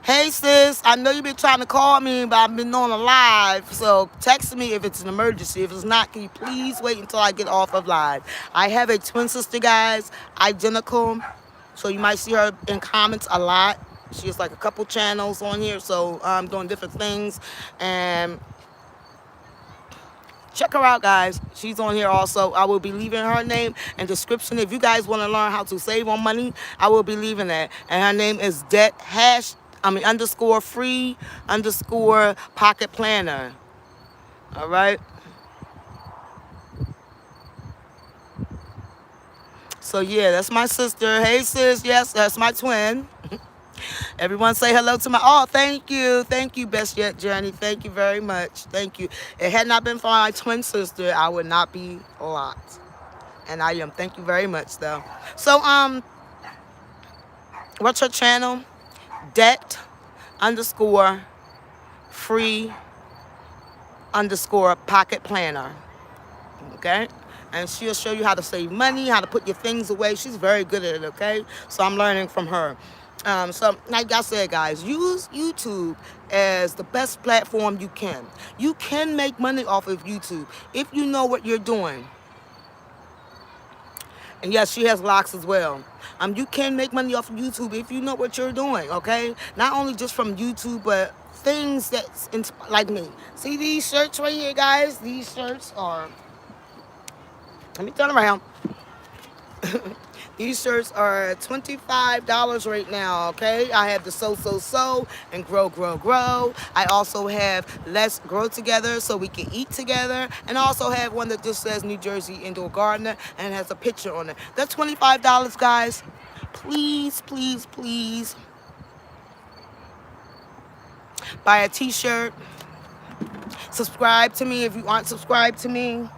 Hey, sis, I know you've been trying to call me, but I've been on a live. So text me if it's an emergency. If it's not, can you please wait until I get off of live? I have a twin sister, guys, identical. So you might see her in comments a lot. She has like a couple channels on here, so I'm doing different things. And check her out, guys. She's on here also. I will be leaving her name and description. If you guys want to learn how to save on money, I will be leaving that. And her name is underscore free underscore pocket planner. All right. So yeah, that's my sister. Hey sis, yes, that's my twin. Everyone say hello to my, oh, thank you, best yet journey, thank you very much, thank you. It had not been for my twin sister, I would not be locked, and I am. Thank you very much, though. So what's her channel? Debt underscore free underscore pocket planner. Okay, and she'll show you how to save money, how to put your things away. She's very good at it. Okay, so I'm learning from her. So like I said, guys, use YouTube as the best platform you can. You can make money off of YouTube if you know what you're doing. And yes, she has locks as well. You can make money off of YouTube if you know what you're doing, okay? Not only just from YouTube, but things that's like me. See these shirts right here, guys? These shirts are, let me turn around. These shirts are $25 right now, okay? I have the sow, and grow. I also have let's grow together so we can eat together. And I also have one that just says New Jersey Indoor Gardener and has a picture on it. That's $25, guys. Please, please, please buy a t-shirt. Subscribe to me if you aren't subscribed to me.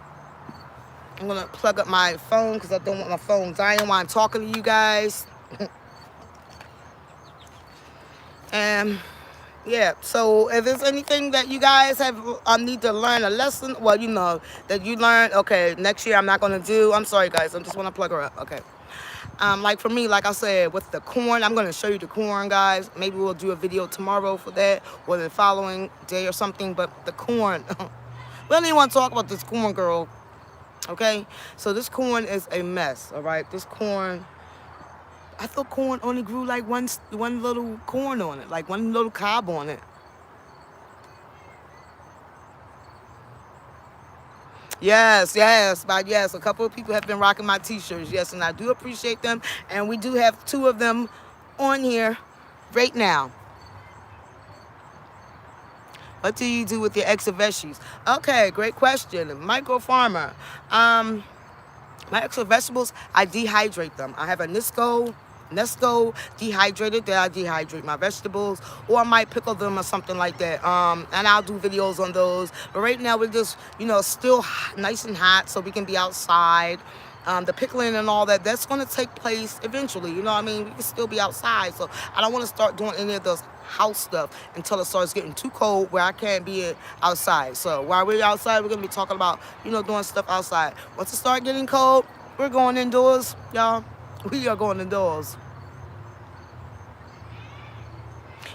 I'm going to plug up my phone because I don't want my phone dying while I'm talking to you guys. And yeah, so if there's anything that you guys have need to learn a lesson, well, you know, that you learned, okay, next year I'm not going to do, I'm sorry guys, I just want to plug her up, okay. Like for me, like I said, with the corn, I'm going to show you the corn, guys. Maybe we'll do a video tomorrow for that, or the following day or something, but the corn, we don't even want to talk about this corn, girl, okay? So this corn is a mess, all right? This corn, I thought corn only grew like one little corn on it, like one little cob on it. Yes, yes, but yes, a couple of people have been rocking my t-shirts, yes, and I do appreciate them, and we do have 2 of them on here right now. What do you do with your extra veggies? Okay, great question. Micro farmer. My extra vegetables, I dehydrate them. I have a Nesco dehydrated that I dehydrate my vegetables, or I might pickle them or something like that. And I'll do videos on those. But right now we're just, you know, still nice and hot, so we can be outside. The pickling and all that, that's going to take place eventually. You know what I mean? We can still be outside, so I don't want to start doing any of those house stuff until it starts getting too cold where I can't be outside. So while we're outside, we're going to be talking about, you know, doing stuff outside. Once it starts getting cold, we're going indoors, y'all. We are going indoors.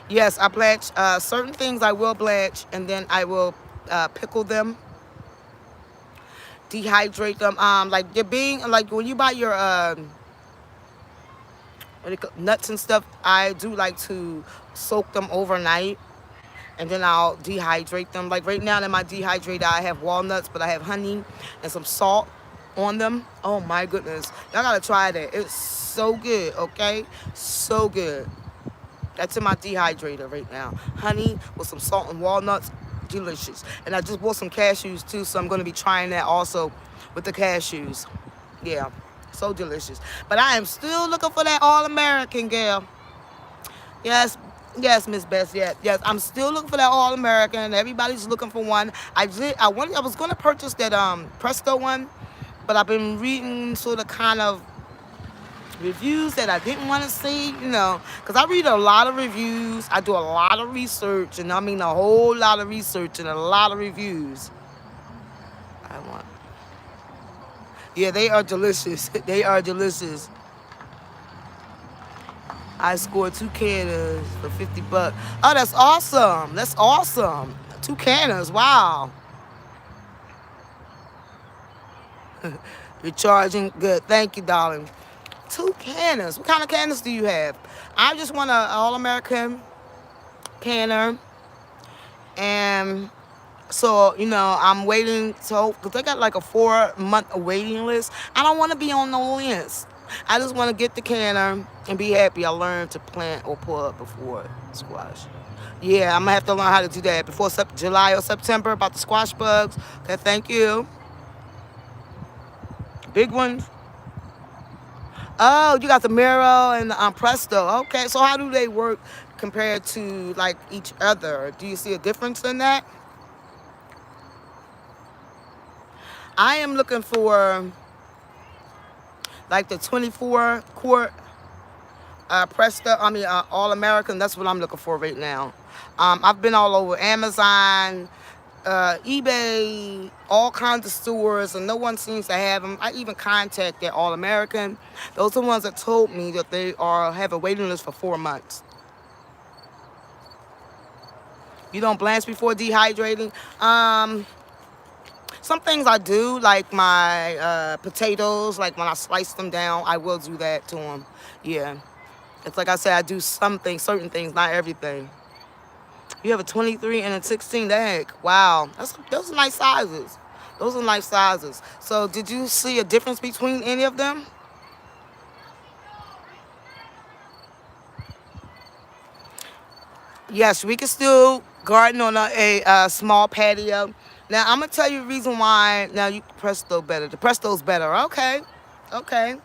Yes, I blanch certain things. I will blanch, and then I will pickle them, dehydrate them. Like they're being like when you buy your nuts and stuff, I do like to soak them overnight, and then I'll dehydrate them. Like right now in my dehydrator, I have walnuts, but I have honey and some salt on them. Oh my goodness, y'all gotta try that. It's so good, okay? So good. That's in my dehydrator right now. Honey with some salt and walnuts, delicious. And I just bought some cashews too, so I'm gonna be trying that also with the cashews. Yeah, so delicious. But I am still looking for that All-American girl. Yes, yes, Miss Bess. Yes, yes. I'm still looking for that All-American. Everybody's looking for one. I was gonna purchase that Presto one, but I've been reading sort of kind of reviews that I didn't want to see, you know, because I read a lot of reviews. I do a lot of research, and I mean a whole lot of research and a lot of reviews. I want. Yeah, they are delicious. They are delicious. I scored 2 canners for $50. Oh, that's awesome. That's awesome. 2 canners. Wow. You're charging good. Thank you, darling. 2 canners. What kind of canners do you have? I just want an All-American canner. And so, you know, I'm waiting because they got like a 4-month waiting list. I don't want to be on no list. I just want to get the canner and be happy I learned to plant or pull up before squash. Yeah, I'm going to have to learn how to do that before July or September about the squash bugs. Okay, thank you. Big ones. Oh, you got the Miro and the Presto. Okay, so how do they work compared to like each other? Do you see a difference in that? I am looking for like the 24 quart Presto. I mean, All-American. That's what I'm looking for right now. I've been all over Amazon, eBay, all kinds of stores, and no one seems to have them. I even contacted All-American. Those are the ones that told me that they have a waiting list for 4 months. You don't blanch before dehydrating? Some things I do, like my potatoes, like when I slice them down, I will do that to them. Yeah. It's like I said, I do some things, certain things, not everything. You have a 23 and a 16. Heck, wow. Those are nice sizes. Those are nice sizes. So did you see a difference between any of them? Yes, we can still garden on a small patio. Now, I'm going to tell you the reason why. Now, Presto better. The Presto's better. Okay. Okay.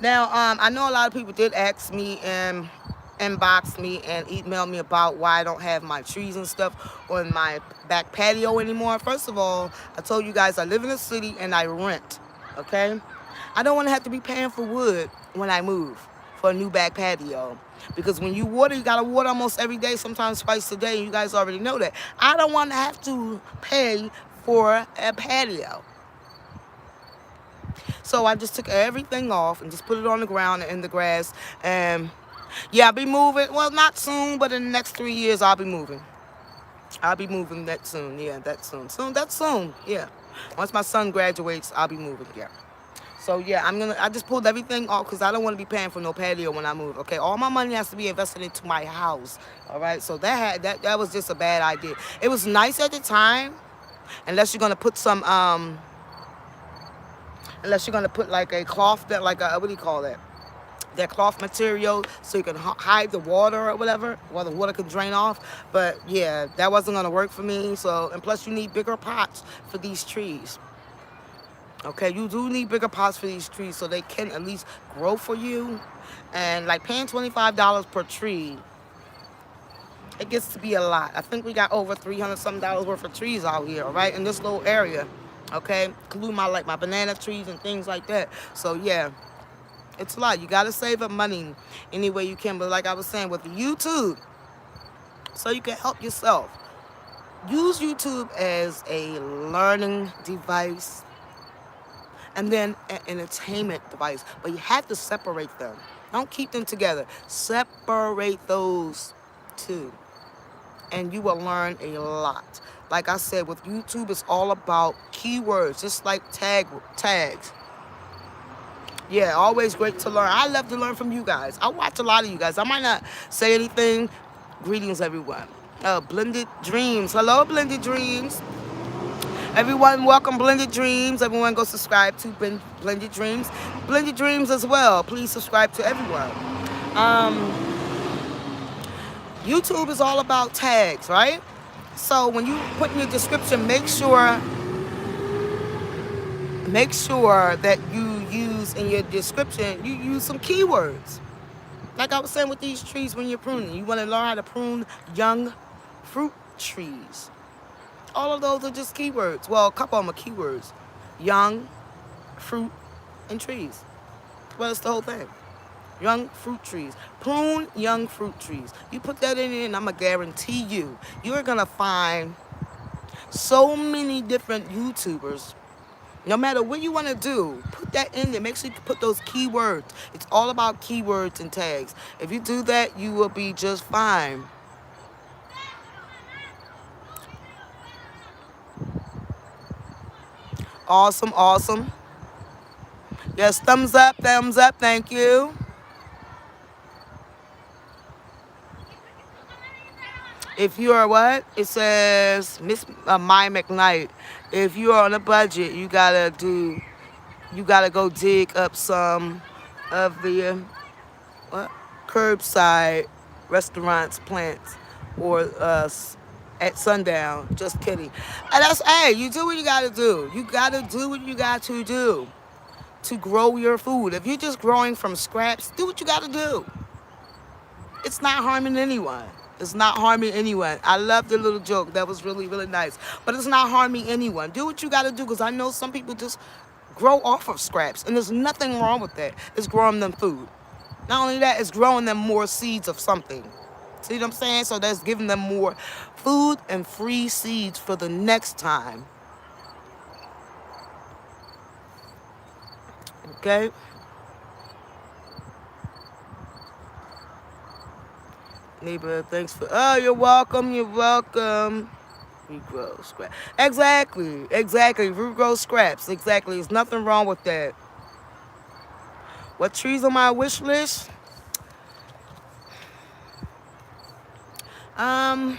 Now, I know a lot of people did ask me and inbox me and email me about why I don't have my trees and stuff on my back patio anymore. First of all, I told you guys I live in a city and I rent. Okay? I don't want to have to be paying for wood when I move. for a new back patio. Because when you water, you gotta water almost every day, sometimes twice a day. You guys already know that. I don't want to have to pay for a patio. So I just took everything off and just put it on the ground and in the grass. And yeah, I'll be moving. Well, not soon, but in the next 3 years, I'll be moving. I'll be moving that soon. Yeah, that soon. That's soon. Yeah. Once my son graduates, I'll be moving. Yeah. So yeah, I just pulled everything off because I don't want to be paying for no patio when I move. Okay, all my money has to be invested into my house. All right, so that was just a bad idea. It was nice at the time, unless you're gonna put some unless you're gonna put like a cloth that like a, what do you call that? That cloth material so you can hide the water or whatever, while the water can drain off. But yeah, that wasn't gonna work for me. So, and plus you need bigger pots for these trees. Okay, you do need bigger pots for these trees so they can at least grow for you. And like paying $25 per tree, it gets to be a lot. I think we got over 300 something dollars worth of trees out here, right, in this little area. Okay, including my banana trees and things like that. So yeah, it's a lot. You gotta save up money any way you can. But like I was saying with YouTube, so you can help yourself. Use YouTube as a learning device and then an entertainment device. But you have to separate them. Don't keep them together. Separate those two. And you will learn a lot. Like I said, with YouTube, it's all about keywords, just like tags. Yeah, always great to learn. I love to learn from you guys. I watch a lot of you guys. I might not say anything. Greetings, everyone. Blended Dreams. Hello, Blended Dreams. Everyone, welcome Blended Dreams. Everyone go subscribe to Blended Dreams. Blended Dreams as well. Please subscribe to everyone. YouTube is all about tags, right? So when you put in your description, make sure that you use in your description, you use some keywords. Like I was saying with these trees when you're pruning. You want to learn how to prune young fruit trees. All of those are just keywords. Well, a couple of them are keywords. Young, fruit, and trees. Well, it's the whole thing. Young fruit trees. Prune young fruit trees. You put that in and I'm going to guarantee you're going to find so many different YouTubers. No matter what you want to do, put that in there. Make sure you put those keywords. It's all about keywords and tags. If you do that, you will be just fine. Awesome, awesome. Yes, thumbs up, thank you. If you are what? It says Miss Maya McKnight. If you are on a budget, you gotta go dig up some of the curbside restaurants plants or at sundown. Just kidding. And hey, you do what you gotta do. You gotta do what you got to do to grow your food. If you're just growing from scraps, do what you gotta do. It's not harming anyone. It's not harming anyone. I love the little joke. That was really, really nice. But it's not harming anyone. Do what you got to do, because I know some people just grow off of scraps, and there's nothing wrong with that. It's growing them food. Not only that, it's growing them more seeds of something. See what I'm saying? So that's giving them more food and free seeds for the next time. Okay? Neighbor, thanks for. Oh, you're welcome. You're welcome. Regrow scraps. Exactly. Regrow scraps. Exactly. There's nothing wrong with that. What trees on my wish list? I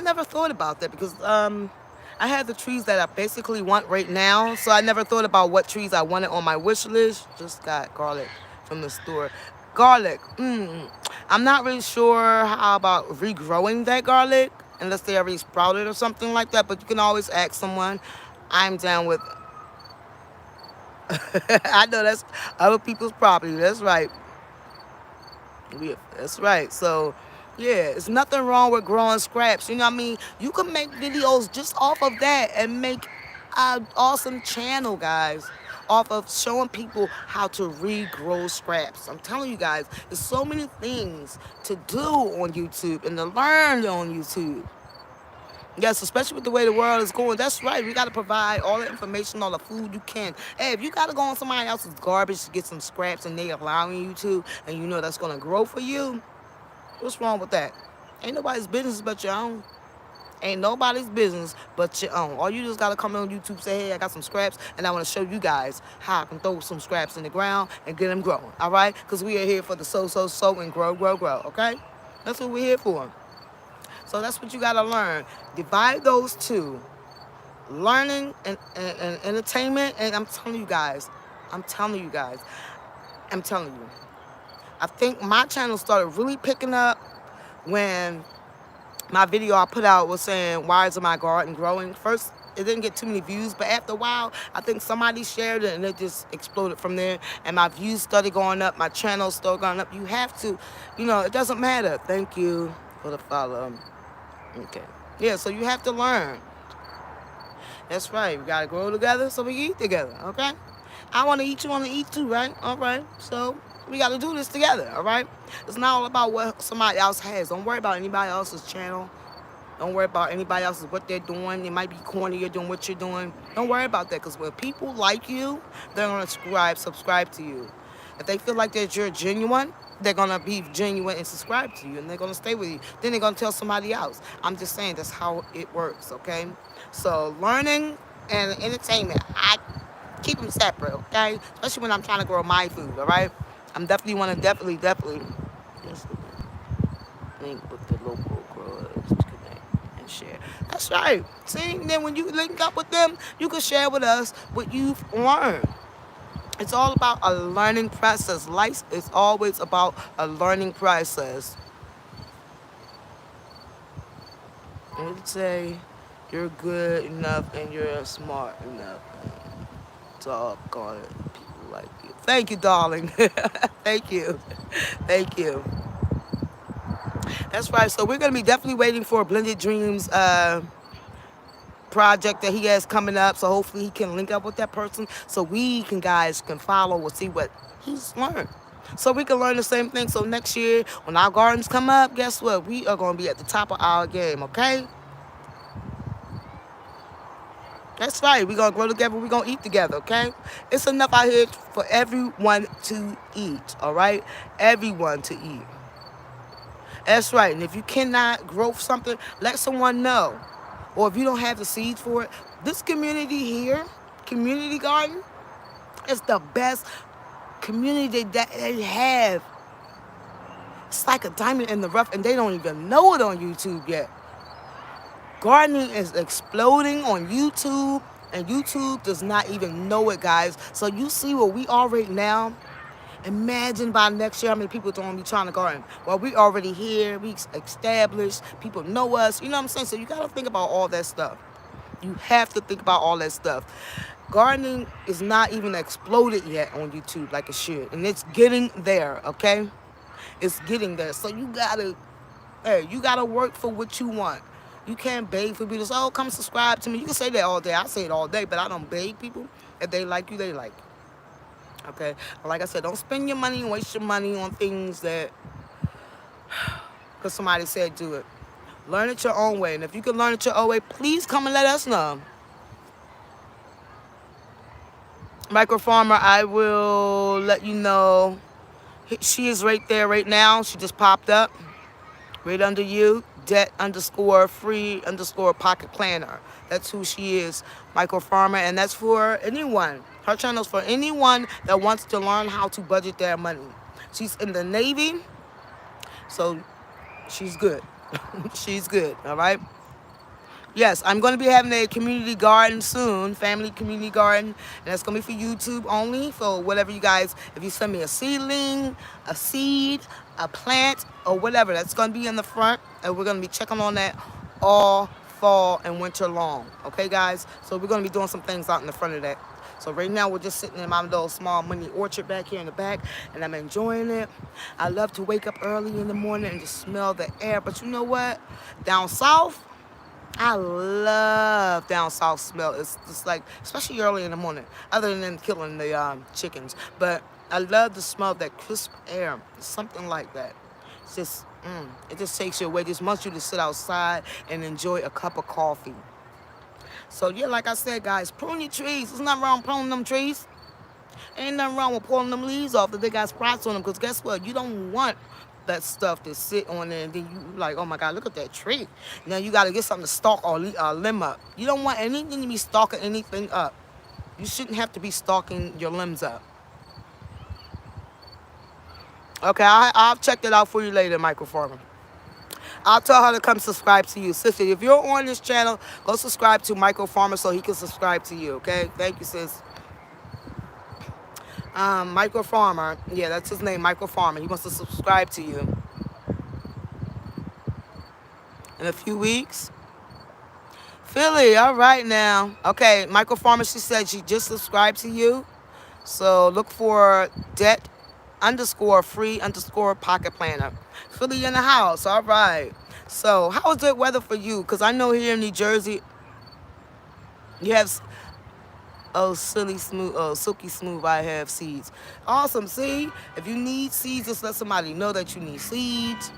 never thought about that because I have the trees that I basically want right now. So I never thought about what trees I wanted on my wish list. Just got garlic from the store. Garlic. I'm not really sure how about regrowing that garlic unless they already sprouted or something like that. But you can always ask someone. I'm down with. I know that's other people's property. That's right. That's right. So, yeah, it's nothing wrong with growing scraps. You know what I mean? You can make videos just off of that and make an awesome channel, guys. off of showing people how to regrow scraps. I'm telling you guys, there's so many things to do on YouTube and to learn on YouTube. Yes, especially with the way the world is going. That's right. We got to provide all the information, all the food you can. Hey, if you got to go on somebody else's garbage to get some scraps and they allowing you to, and you know that's going to grow for you, what's wrong with that? Ain't nobody's business but your own. Ain't nobody's business but your own. All you just got to come on YouTube, say, hey, I got some scraps, and I want to show you guys how I can throw some scraps in the ground and get them growing, all right? Because we are here for the sow, and grow, okay? That's what we're here for. So that's what you got to learn. Divide those two. Learning and entertainment. And I'm telling you guys. I'm telling you. I think my channel started really picking up when my video I put out was saying, why is my garden growing? First, it didn't get too many views, but after a while, I think somebody shared it and it just exploded from there. And my views started going up. My channel started going up. You have to, it doesn't matter. Thank you for the follow. Okay. Yeah, so you have to learn. That's right. We got to grow together so we can eat together, okay? I want to eat, you want to eat too, right? All right. So we got to do this together, all right? It's not all about what somebody else has. Don't worry about anybody else's channel. Don't worry about anybody else's, what they're doing. It might be corny you're doing what you're doing. Don't worry about that, because when people like you, they're going to subscribe to you. If they feel like that you're genuine, they're going to be genuine and subscribe to you, and they're going to stay with you. Then they're going to tell somebody else. I'm just saying that's how it works, okay? So learning and entertainment, I keep them separate, okay? Especially when I'm trying to grow my food, all right? I'm definitely want to definitely just link with the local growers to connect and share. That's right. See, and then when you link up with them, you can share with us what you've learned. It's all about a learning process. Life is always about a learning process. I would say you're good enough and you're smart enough. Doggone it, people like you. Thank you, darling. Thank you. Thank you. That's right. So we're going to be definitely waiting for Blended Dreams project that he has coming up. So hopefully he can link up with that person so we guys can follow or see what he's learned. So we can learn the same thing. So next year when our gardens come up, guess what? We are going to be at the top of our game, okay? That's right. We're going to grow together. We're going to eat together, okay? It's enough out here for everyone to eat, all right? Everyone to eat. That's right. And if you cannot grow something, let someone know. Or if you don't have the seeds for it, this community here, community garden, is the best community that they have. It's like a diamond in the rough, and they don't even know it on YouTube yet. Gardening is exploding on YouTube, and YouTube does not even know it, guys. So you see where we are right now. Imagine by next year how many people are going to be trying to garden. Well, we already here. We established. People know us. You know what I'm saying? So you got to think about all that stuff. You have to think about all that stuff. Gardening is not even exploded yet on YouTube like it should. And it's getting there, okay? It's getting there. So you got to work for what you want. You can't beg for people to say, oh, come subscribe to me. You can say that all day. I say it all day, but I don't beg people. If they like you, they like you. Okay, like I said, don't spend your money and waste your money on things that, because somebody said do it. Learn it your own way. And if you can learn it your own way, please come and let us know. Micro Farmer, I will let you know. She is right there right now. She just popped up. Right under you. Det_free_pocket planner. That's who she is, Micro Farmer, and that's for anyone. Her channel's for anyone that wants to learn how to budget their money. She's in the Navy, so she's good. She's good, all right? Yes, I'm going to be having a community garden soon, family community garden, and that's going to be for YouTube only, for whatever you guys, if you send me a seedling, a seed, a plant, or whatever, that's going to be in the front, and we're going to be checking on that all fall and winter long, okay, guys? So we're going to be doing some things out in the front of that. So right now we're just sitting in my little small mini orchard back here in the back, and I'm enjoying it. I love to wake up early in the morning and just smell the air, but you know what? Down south, I love down south smell. It's just like, especially early in the morning, other than killing the chickens. But I love the smell of that crisp air. It's something like that. It's just, it just takes you away. Just wants you to sit outside and enjoy a cup of coffee. So yeah, like I said, guys, prune your trees. There's nothing wrong with pruning them trees. Ain't nothing wrong with pulling them leaves off if they got spots on them. Because guess what? You don't want that stuff to sit on there and then you like, oh my God, look at that tree. Now you got to get something to stalk or limb up. You don't want anything to be stalking anything up. You shouldn't have to be stalking your limbs up. Okay, I'll check that out for you later, microfarmer. I'll tell her to come subscribe to you. Sister, if you're on this channel, go subscribe to Micro Farmer so he can subscribe to you, okay? Thank you, sis. Micro Farmer, yeah, that's his name, Micro Farmer. He wants to subscribe to you. In a few weeks. Philly, all right now. Okay, Micro Farmer, she said she just subscribed to you. So look for debt underscore free underscore pocket planner. Philly in the house, all right. So how is the weather for you? Because I know here in New Jersey, you have, oh, silly smooth, oh, silky smooth, I have seeds. Awesome, see? If you need seeds, just let somebody know that you need seeds.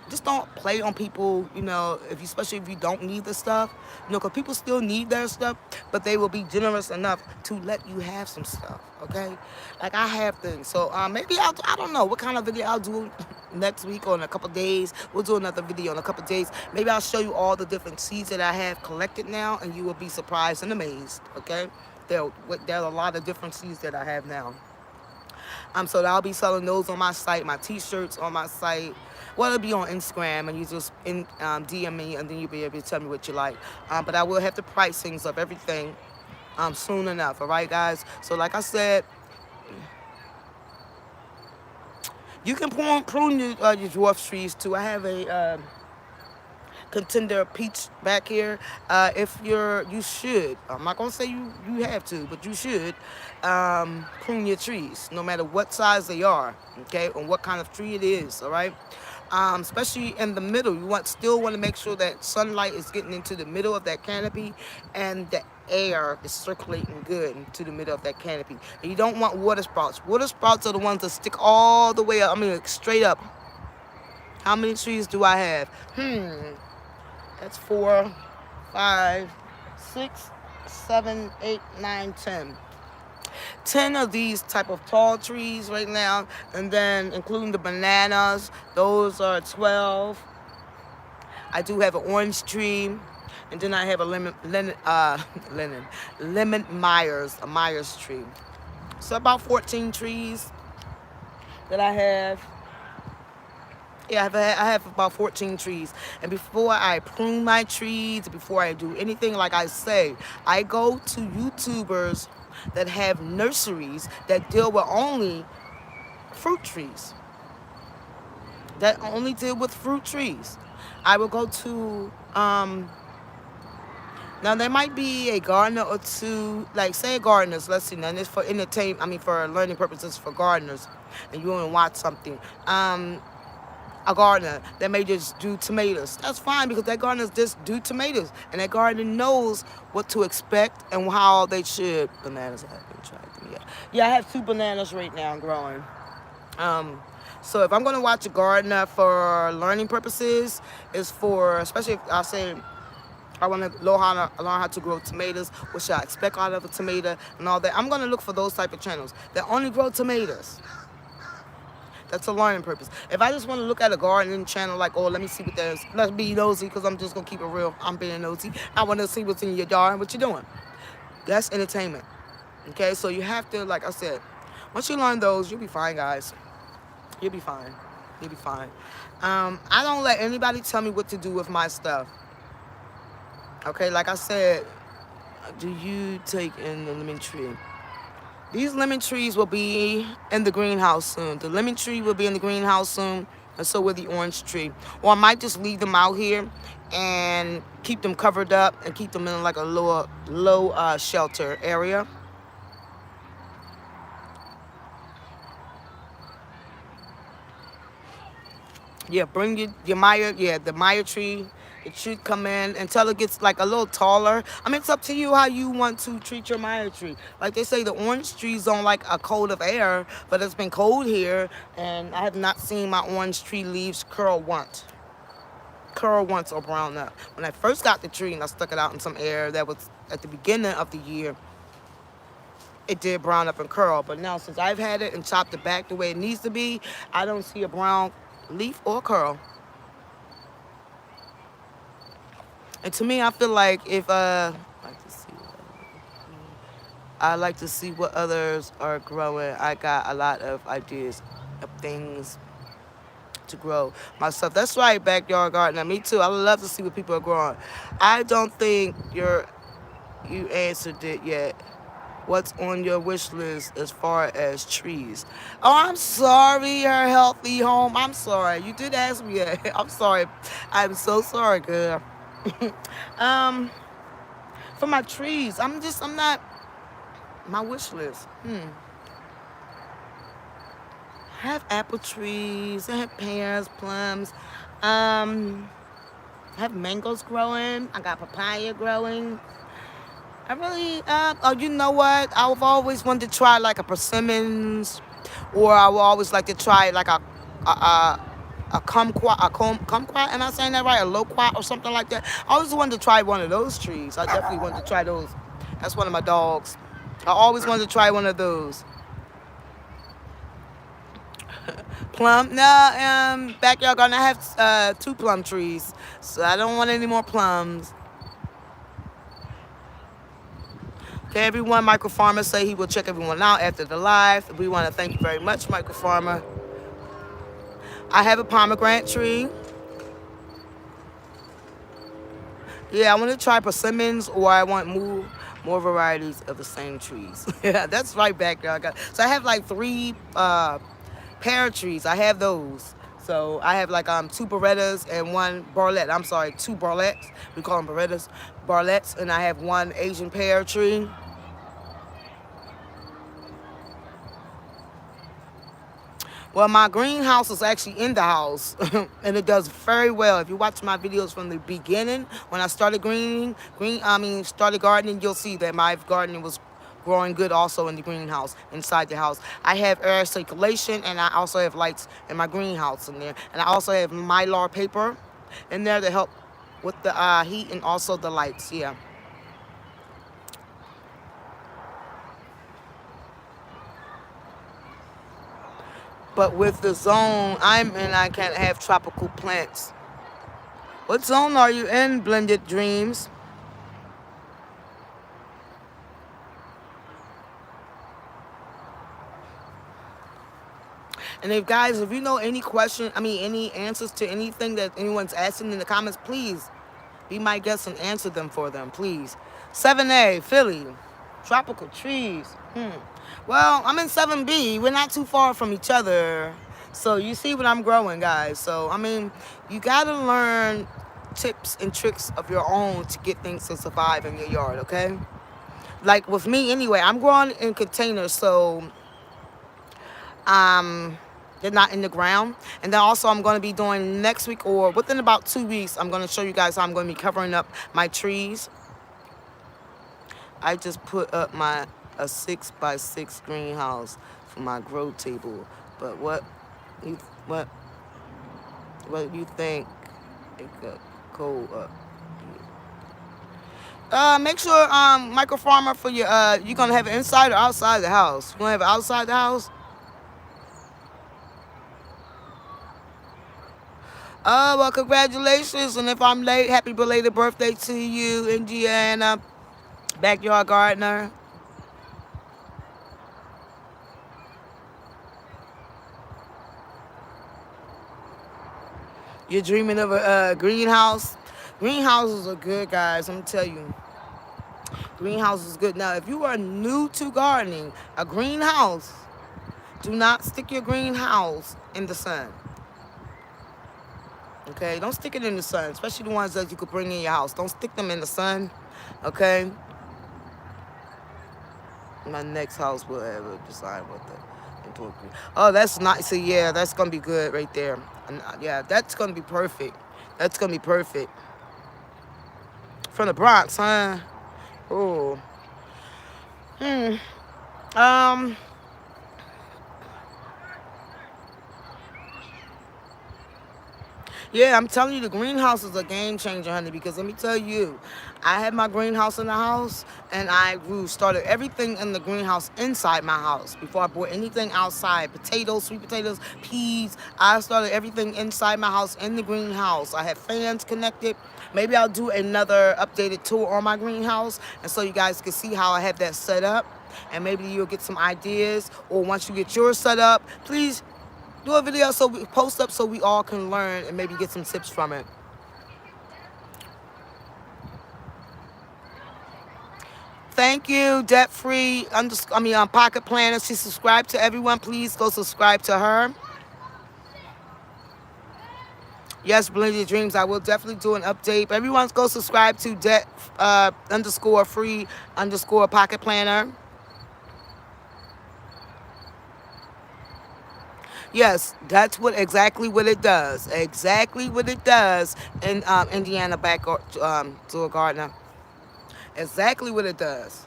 Just don't play on people, you know, especially if you don't need the stuff, you know, because people still need their stuff, but they will be generous enough to let you have some stuff, okay? Like I have things, so maybe I don't know what kind of video I'll do next week or in a couple days. We'll do another video in a couple days. Maybe I'll show you all the different seeds that I have collected now, and you will be surprised and amazed, okay? There are a lot of different seeds that I have now. So I'll be selling those on my site, my t-shirts on my site. Well, it'll be on Instagram, and you just DM me, and then you'll be able to tell me what you like. But I will have the pricings of everything soon enough, all right, guys? So like I said, you can prune your dwarf trees, too. I have a contender peach back here. If you should, I'm not gonna say you have to, but you should prune your trees, no matter what size they are, okay, and what kind of tree it is, all right. Especially in the middle, you still want to make sure that sunlight is getting into the middle of that canopy, and the air is circulating good into the middle of that canopy. And you don't want water sprouts. Water sprouts are the ones that stick all the way up. I mean, straight up. How many trees do I have? That's 4, 5, 6, 7, 8, 9, 10. 10 of these type of tall trees right now, and then including the bananas, those are 12. I do have an orange tree, and then I have a lemon Myers tree. So about 14 trees that I have. Yeah, I have about 14 trees. And before I prune my trees, before I do anything, like I say, I go to YouTubers that have nurseries that deal with only fruit trees. That only deal with fruit trees. I will go to, now there might be a gardener or two, like say gardeners, let's see, now this for entertainment, I mean for learning purposes for gardeners, and you want to watch something. A gardener that may just do tomatoes. That's fine, because that gardener just do tomatoes, and that gardener knows what to expect and how they should. Bananas, I haven't tried them yet. Yeah, I have 2 bananas right now growing. So if I'm going to watch a gardener for learning purposes, is for, especially if I say I want to learn how to grow tomatoes, what should I expect out of a tomato and all that, I'm going to look for those type of channels that only grow tomatoes. That's a learning purpose. If I just want to look at a gardening channel, like, oh, let me see what there's, let's be nosy, because I'm just going to keep it real. I'm being nosy. I want to see what's in your yard and what you're doing. That's entertainment. Okay, so you have to, like I said, once you learn those, you'll be fine, guys. You'll be fine. You'll be fine. I don't let anybody tell me what to do with my stuff. Okay, like I said, do you take in the lemon tree? These lemon trees will be in the greenhouse soon. The lemon tree will be in the greenhouse soon, and so will the orange tree. Or I might just leave them out here and keep them covered up and keep them in like a low shelter area. Yeah, bring your Meyer, the Meyer tree. It should come in until it gets like a little taller. I mean, it's up to you how you want to treat your Maya tree. Like they say, the orange trees don't like a cold of air, but it's been cold here, and I have not seen my orange tree leaves curl once or brown up. When I first got the tree and I stuck it out in some air, that was at the beginning of the year, it did brown up and curl. But now since I've had it and chopped it back the way it needs to be, I don't see a brown leaf or curl. And to me, I feel like if I like to see what others are growing. I got a lot of ideas of things to grow myself. That's right, backyard gardener. Me too. I love to see what people are growing. I don't think you answered it yet. What's on your wish list as far as trees? Oh, I'm sorry, her healthy home. I'm sorry. You did ask me that. I'm sorry. I'm so sorry, girl. um, for my trees, I'm not, my wish list. I have apple trees. I have pears, plums. I have mangoes growing. I got papaya growing. I really, oh, you know what? I've always wanted to try like a persimmons, or I would always like to try like a kumquat. Am I saying that right? A loquat or something like that. I always wanted to try one of those trees. I definitely wanted to try those. That's one of my dogs. I always wanted to try one of those. Plum? No, backyard garden. I have 2 plum trees, so I don't want any more plums. Okay, everyone, Michael Farmer say he will check everyone out after the live. We want to thank you very much, Michael Farmer. I have a pomegranate tree. Yeah, I want to try persimmons, or I want more varieties of the same trees. Yeah, that's right, backyard garden. So I have like 3 pear trees. I have those. So I have like 2 Berettas and 1 Barlette. I'm sorry, 2 Barlettes. We call them Berettas. Barlettes. And I have 1 Asian pear tree. Well, my greenhouse is actually in the house, and it does very well. If you watch my videos from the beginning, when I started started gardening, you'll see that my gardening was growing good also in the greenhouse, inside the house. I have air circulation, and I also have lights in my greenhouse in there. And I also have Mylar paper in there to help with the heat and also the lights, yeah. But with the zone I'm in, I can't have tropical plants. What zone are you in, Blended Dreams? And if you know any any answers to anything that anyone's asking in the comments, please be my guest and answer them for them, please. 7A, Philly, tropical trees. Well, I'm in 7B. We're not too far from each other. So you see what I'm growing, guys. So, you got to learn tips and tricks of your own to get things to survive in your yard, okay? Like with me anyway, I'm growing in containers, so they're not in the ground. And then also I'm going to be doing next week, or within about 2 weeks, I'm going to show you guys how I'm going to be covering up my trees. I just put up a 6x6 greenhouse for my grow table. But what you think it could go up? Make sure Michael Farmer, for your you gonna have it inside or outside the house? You gonna have it outside the house? Oh, well, congratulations, and if I'm late, happy belated birthday to you, Indiana, backyard gardener. You're dreaming of a greenhouse? Greenhouses are good, guys, I'm telling you. Greenhouse is good. Now, if you are new to gardening, a greenhouse, do not stick your greenhouse in the sun. Okay, don't stick it in the sun, especially the ones that you could bring in your house. Don't stick them in the sun, okay? My next house will have a design with it. Oh, that's nice. So yeah, that's gonna be good right there. And, yeah, that's gonna be perfect. That's gonna be perfect. From the Bronx, huh? Oh. Hmm. Um. Yeah, I'm telling you, the greenhouse is a game changer, honey. Because let me tell you, I had my greenhouse in the house, and I started everything in the greenhouse inside my house before I bought anything outside. Potatoes, sweet potatoes, peas. I started everything inside my house in the greenhouse. I had fans connected. Maybe I'll do another updated tour on my greenhouse, and so you guys can see how I have that set up. And maybe you'll get some ideas. Or once you get yours set up, please do a video so we post up so we all can learn and maybe get some tips from it. Thank you, debt free. Pocket planner. She subscribed to everyone. Please go subscribe to her. Yes, Blended Dreams. I will definitely do an update. Everyone's go subscribe to debt underscore free underscore pocket planner. Yes, that's exactly what it does. Exactly what it does in Indiana back to a gardener. Exactly what it does.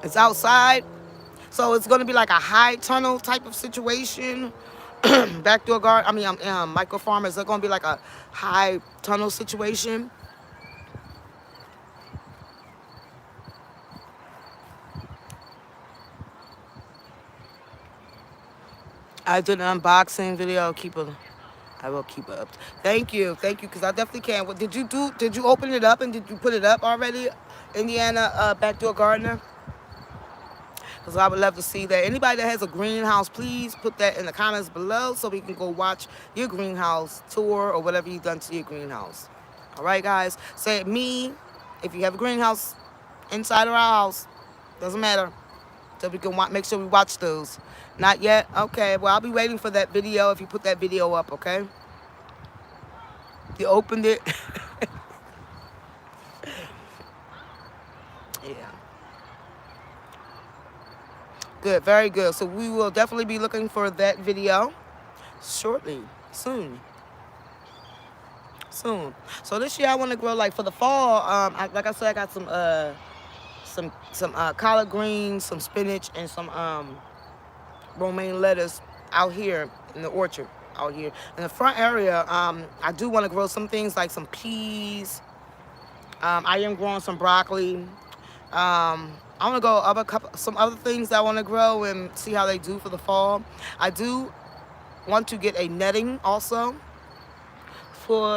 It's outside, so it's going to be like a high tunnel type of situation. Backdoor garden, micro farmers, they're going to be like a high tunnel situation. I did an unboxing video. I will keep it up. Thank you, because I definitely can. What did you do? Did you open it up and did you put it up already, Indiana backdoor gardener? Because I would love to see that. Anybody that has a greenhouse, please put that in the comments below so we can go watch your greenhouse tour or whatever you've done to your greenhouse. All right, guys. Say me if you have a greenhouse inside of our house. Doesn't matter. So we can make sure we watch those. Not yet? Okay. Well, I'll be waiting for that video if you put that video up, okay? You opened it. Yeah. Good. Very good. So we will definitely be looking for that video shortly. Soon. So this year I want to grow, like for the fall, like I said, I got some collard greens, some spinach, and some romaine lettuce out here in the orchard out here in the front area. I do want to grow some things like some peas. I am growing some broccoli. I want to go some other things that I want to grow and see how they do for the fall. I do want to get a netting also for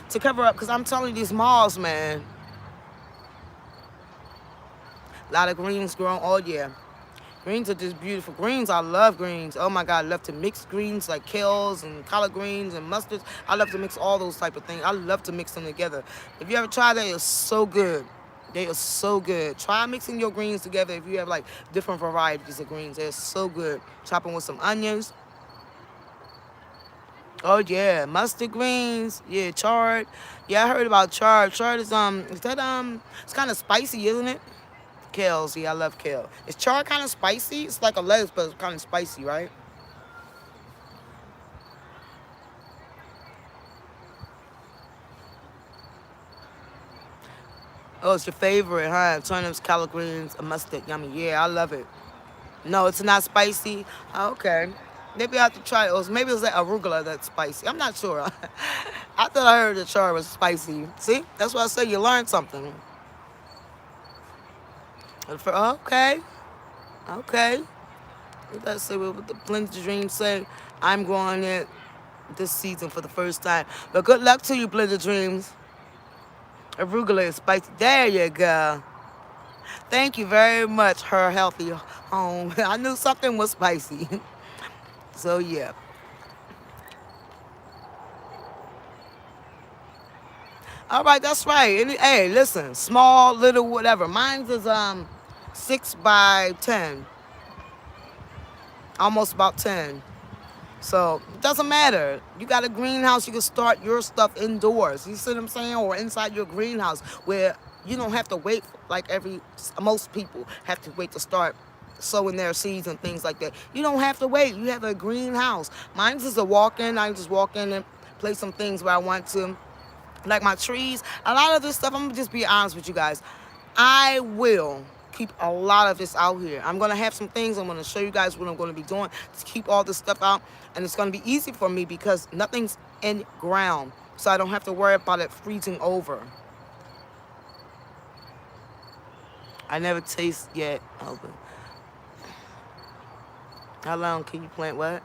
to cover up, because I'm telling you, these malls, man, a lot of greens grown all year. Greens are just beautiful. Greens, I love greens. Oh my God, I love to mix greens like kales and collard greens and mustards. I love to mix all those type of things. I love to mix them together. If you ever try that, it's so good. They are so good. Try mixing your greens together if you have like different varieties of greens. They're so good. Chopping with some onions. Oh yeah, mustard greens. Yeah, chard. Yeah, I heard about chard. Chard is it's kind of spicy, isn't it? Kales, yeah, I love kale. Is chard kind of spicy? It's like a lettuce, but it's kind of spicy, right? Oh, it's your favorite, huh? Turnips, collard greens, a mustard, yummy. Yeah, I love it. No, it's not spicy. Okay. Maybe I have to try it. Or maybe it's like arugula that's spicy. I'm not sure. I thought I heard the chard was spicy. See? That's why I say you learned something. Okay. Okay. Let's see what the Blended Dreams say. I'm growing it this season for the first time. But good luck to you, Blended Dreams. Arugula is spicy. There you go. Thank you very much, Her Healthy Home. I knew something was spicy. So, yeah. All right, that's right. Hey, listen, small, little, whatever. Mine's is 6 by 10. Almost about 10. So it doesn't matter. You got a greenhouse, you can start your stuff indoors. You see what I'm saying? Or inside your greenhouse, where you don't have to wait like most people have to wait to start sowing their seeds and things like that. You don't have to wait. You have a greenhouse. Mine's is a walk-in. I just walk in and place some things where I want to. Like my trees, a lot of this stuff, I'm gonna just be honest with you guys. I will keep a lot of this out here. I'm gonna have some things. I'm gonna show you guys what I'm gonna be doing to keep all this stuff out. And it's gonna be easy for me because nothing's in ground. So I don't have to worry about it freezing over. I never taste yet. How long can you plant what?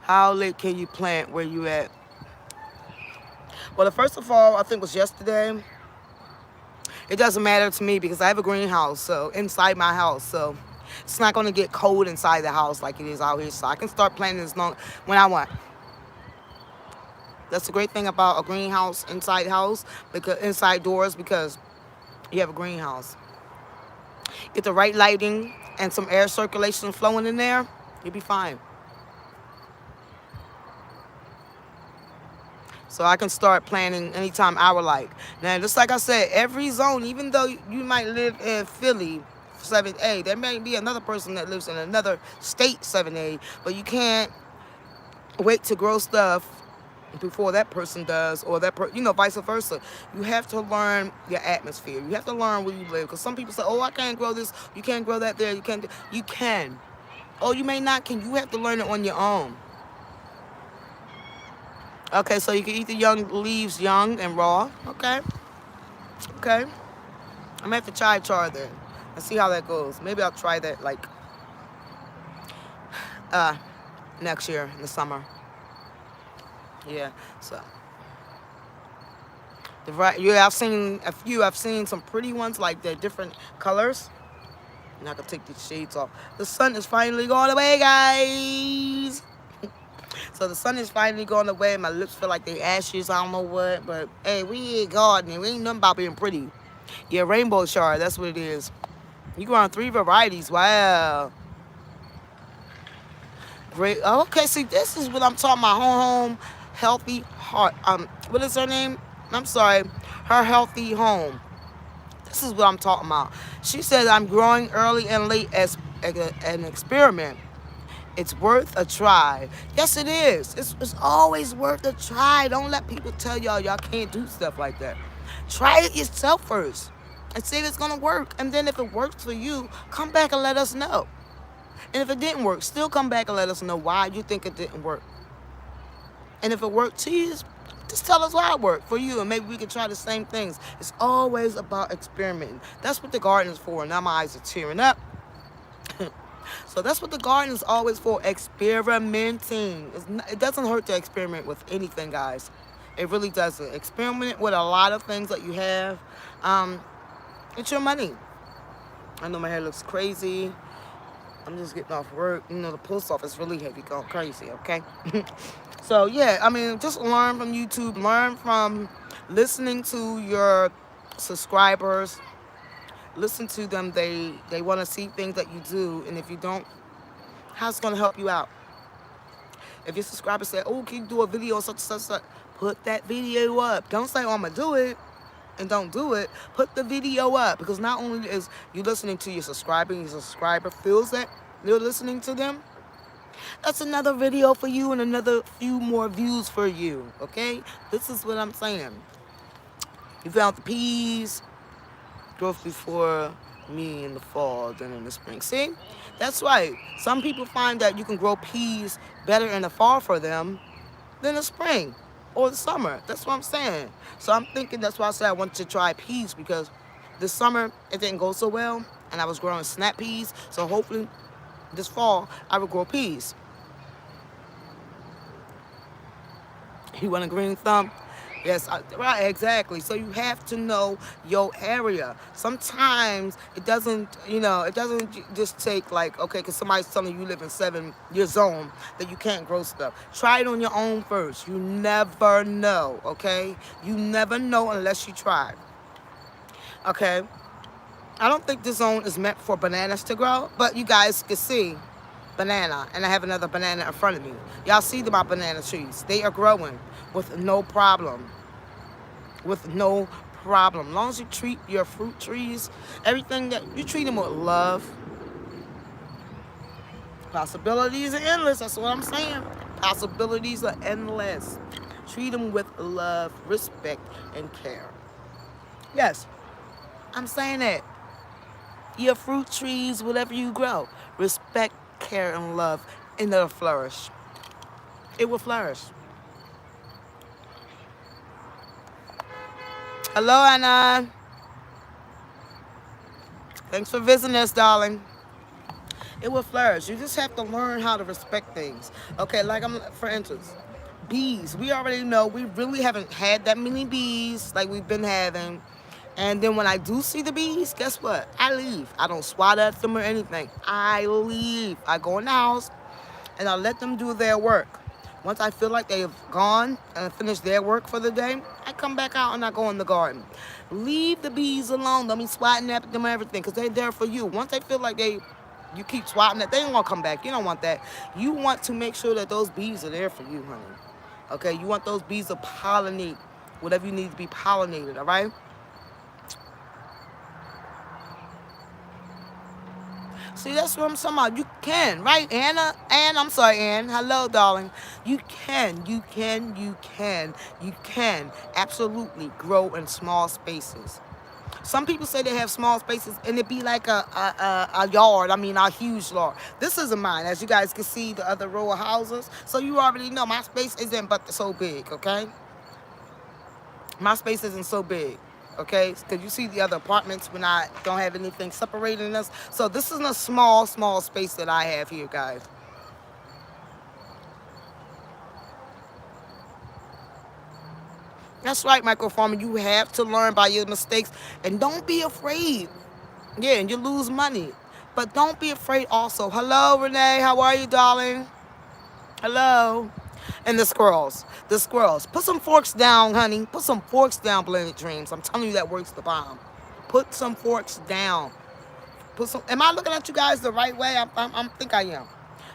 How late can you plant where you at? Well, the first of all, I think was yesterday. It doesn't matter to me because I have a greenhouse, so inside my house, so it's not gonna get cold inside the house like it is out here. So I can start planting as long when I want. That's the great thing about a greenhouse, inside house, because inside doors, because you have a greenhouse. Get the right lighting and some air circulation flowing in there, you'll be fine. So I can start planning anytime I would like. Now, just like I said, every zone, even though you might live in Philly, 7A, there may be another person that lives in another state, 7A, but you can't wait to grow stuff before that person does, or vice versa. You have to learn your atmosphere. You have to learn where you live, because some people say, oh, I can't grow this, you can't grow that there, you can. Oh, you may not can. You have to learn it on your own. Okay, so you can eat the young leaves young and raw. Okay. I'm gonna have to try char then and see how that goes. Maybe I'll try that like next year in the summer. Yeah, so I've seen a few. I've seen some pretty ones, like they're different colors. And I can take these shades off. The sun is finally going away, guys. So the sun is finally going away. My lips feel like they ashes. I don't know what, but hey, we ain't gardening. We ain't nothing about being pretty. Yeah, rainbow chard. That's what it is. You growing 3 varieties. Wow. Great. Okay, see, this is what I'm talking about. Home healthy heart. What is her name? I'm sorry. Her healthy home. This is what I'm talking about. She says I'm growing early and late as an experiment. It's worth a try. Yes, it is. It's always worth a try. Don't let people tell y'all can't do stuff like that. Try it yourself first and see if it's going to work. And then if it works for you, come back and let us know. And if it didn't work, still come back and let us know why you think it didn't work. And if it worked to you, just tell us why it worked for you, and maybe we can try the same things. It's always about experimenting. That's what the garden is for. Now my eyes are tearing up. So that's what the garden is always for, experimenting. It doesn't hurt to experiment with anything, guys. It really doesn't. Experiment with a lot of things that you have. It's your money. I know my hair looks crazy. I'm just getting off work. You know, the post office really heavy, going crazy, okay? So, yeah, I mean, just learn from YouTube. Learn from listening to your subscribers. Listen to them. They want to see things that you do. And if you don't, how's it going to help you out? If your subscribers say, oh, can you do a video on such and such, put that video up. Don't say, oh, I'm going to do it, and don't do it. Put the video up, because not only is you listening to your subscriber feels that you're listening to them, that's another video for you and another few more views for you, okay? This is what I'm saying. You found the peas, growth before me in the fall than in the spring. See? That's right. Some people find that you can grow peas better in the fall for them than the spring or the summer. That's what I'm saying. So I'm thinking, that's why I said I wanted to try peas, because this summer it didn't go so well and I was growing snap peas. So hopefully this fall I will grow peas. You want a green thumb? Yes, right, exactly. So you have to know your area. Sometimes it doesn't, it doesn't just take like, okay, because somebody's telling you live in 7-year zone that you can't grow stuff. Try it on your own first. You never know, okay? You never know unless you try. Okay? I don't think this zone is meant for bananas to grow, but you guys can see banana, and I have another banana in front of me. Y'all see my banana trees. They are growing with no problem. With no problem. As long as you treat your fruit trees, everything that you treat them with love. Possibilities are endless. That's what I'm saying. Possibilities are endless. treat them with love, respect, and care. Yes, I'm saying that. Your fruit trees, whatever you grow, respect, care, and love, and it'll flourish. It will flourish. Hello, Anna. Thanks for visiting us, darling. It will flourish. You just have to learn how to respect things. Okay, like for instance, bees. We already know we really haven't had that many bees like we've been having. And then when I do see the bees, guess what? I leave. I don't swat at them or anything. I leave. I go in the house and I let them do their work. Once I feel like they've gone and finished their work for the day, I come back out and I go in the garden. Leave the bees alone. Don't be swatting at them and everything, because they're there for you. Once they feel like you keep swatting at, they ain't gonna come back. You don't want that. You want to make sure that those bees are there for you, honey. Okay, you want those bees to pollinate whatever you need to be pollinated, all right? See, that's what I'm talking about. You can, right, Anna? I'm sorry, Ann. Hello, darling. You can absolutely grow in small spaces. Some people say they have small spaces and it be like a yard. I mean, a huge yard. This isn't mine. As you guys can see, the other row of houses. So you already know my space isn't but so big, okay? My space isn't so big, okay? Because you see the other apartments when I don't have anything separating us. So this is a small space that I have here, guys. That's right, Michael Farmer. You have to learn by your mistakes. And don't be afraid. Yeah, and you lose money. But don't be afraid also. Hello, Renee. How are you, darling? Hello. And the squirrels. The squirrels. Put some forks down, honey. Put some forks down, Blended Dreams. I'm telling you, that works the bomb. Put some forks down. Put some. Am I looking at you guys the right way? I think I am.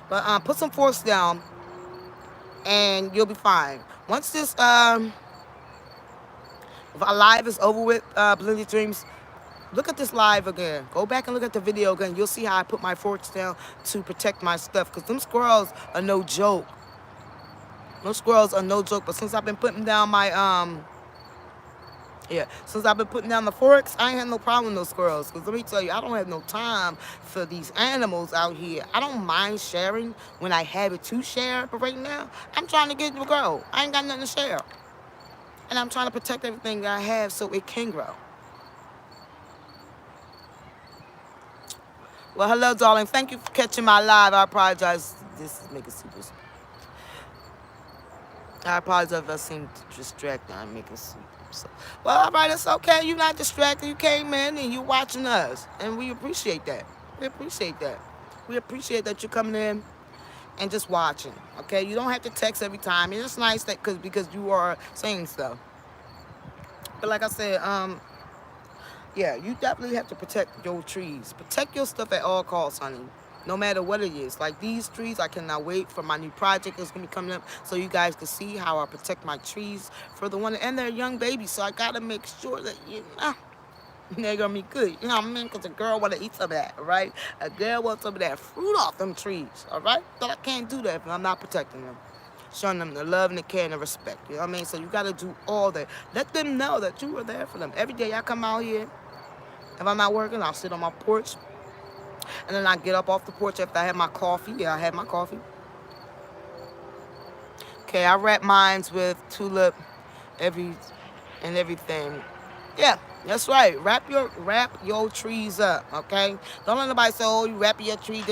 But put some forks down, and you'll be fine. Once this if our live is over with, Blended Dreams, look at this live again. Go back and look at the video again. You'll see how I put my forks down to protect my stuff. Because them squirrels are no joke. Those squirrels are no joke. But since I've been putting down my, since I've been putting down the forks, I ain't had no problem with those squirrels. Because let me tell you, I don't have no time for these animals out here. I don't mind sharing when I have it to share. But right now, I'm trying to get it to grow. I ain't got nothing to share. And I'm trying to protect everything that I have so it can grow. Well, hello, darling. Thank you for catching my live. I apologize. This is making super. I apologize if I seem distracted. I'm making super. So, well, all right, it's okay. You're not distracted. You came in and you're watching us. And we appreciate that. We appreciate that. We appreciate that you're coming in and just watching. Okay? You don't have to text every time. It's just nice that because you are saying stuff. But like I said, yeah, you definitely have to protect your trees. Protect your stuff at all costs, honey. No matter what it is. Like these trees, I cannot wait for my new project that's going to be coming up so you guys can see how I protect my trees for the one. And they're young babies, so I got to make sure that, they're going to be good. You know what I mean? Because a girl want to eat some of that, right? A girl wants some of that fruit off them trees, all right? But I can't do that if I'm not protecting them. Showing them the love and the care and the respect. You know what I mean? So you got to do all that. Let them know that you were there for them. Every day I come out here. If I'm not working, I'll sit on my porch. And then I get up off the porch after I have my coffee. Yeah, I had my coffee. Okay, I wrap mines with tulip and everything. Yeah, that's right. Wrap your trees up, okay? Don't let nobody say, oh, you wrap your tree,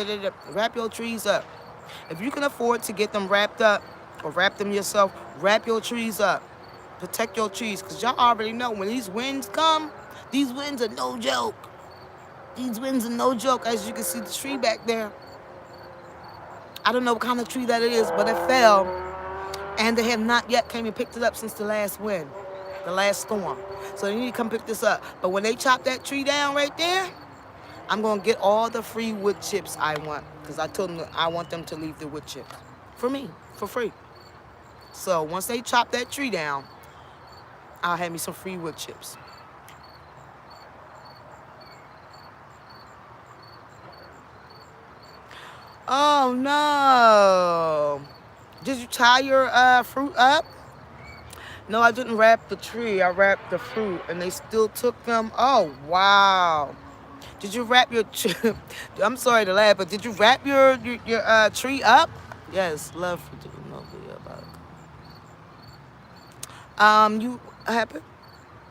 Wrap your trees up. If you can afford to get them wrapped up or wrap them yourself, wrap your trees up. Protect your trees, because y'all already know when these winds come, these winds are no joke. These winds are no joke. As you can see the tree back there. I don't know what kind of tree that is, but it fell. And they have not yet came and picked it up since the last wind, the last storm. So they need to come pick this up. But when they chop that tree down right there, I'm going to get all the free wood chips I want. Because I told them that I want them to leave the wood chips. For me, for free. So once they chop that tree down, I'll have me some free wood chips. Oh, no. Did you tie your fruit up? No, I didn't wrap the tree. I wrapped the fruit, and they still took them. Oh, wow. Did you wrap your tree? I'm sorry to laugh, but did you wrap your tree up? Yes, love for doing no video about it. You happen?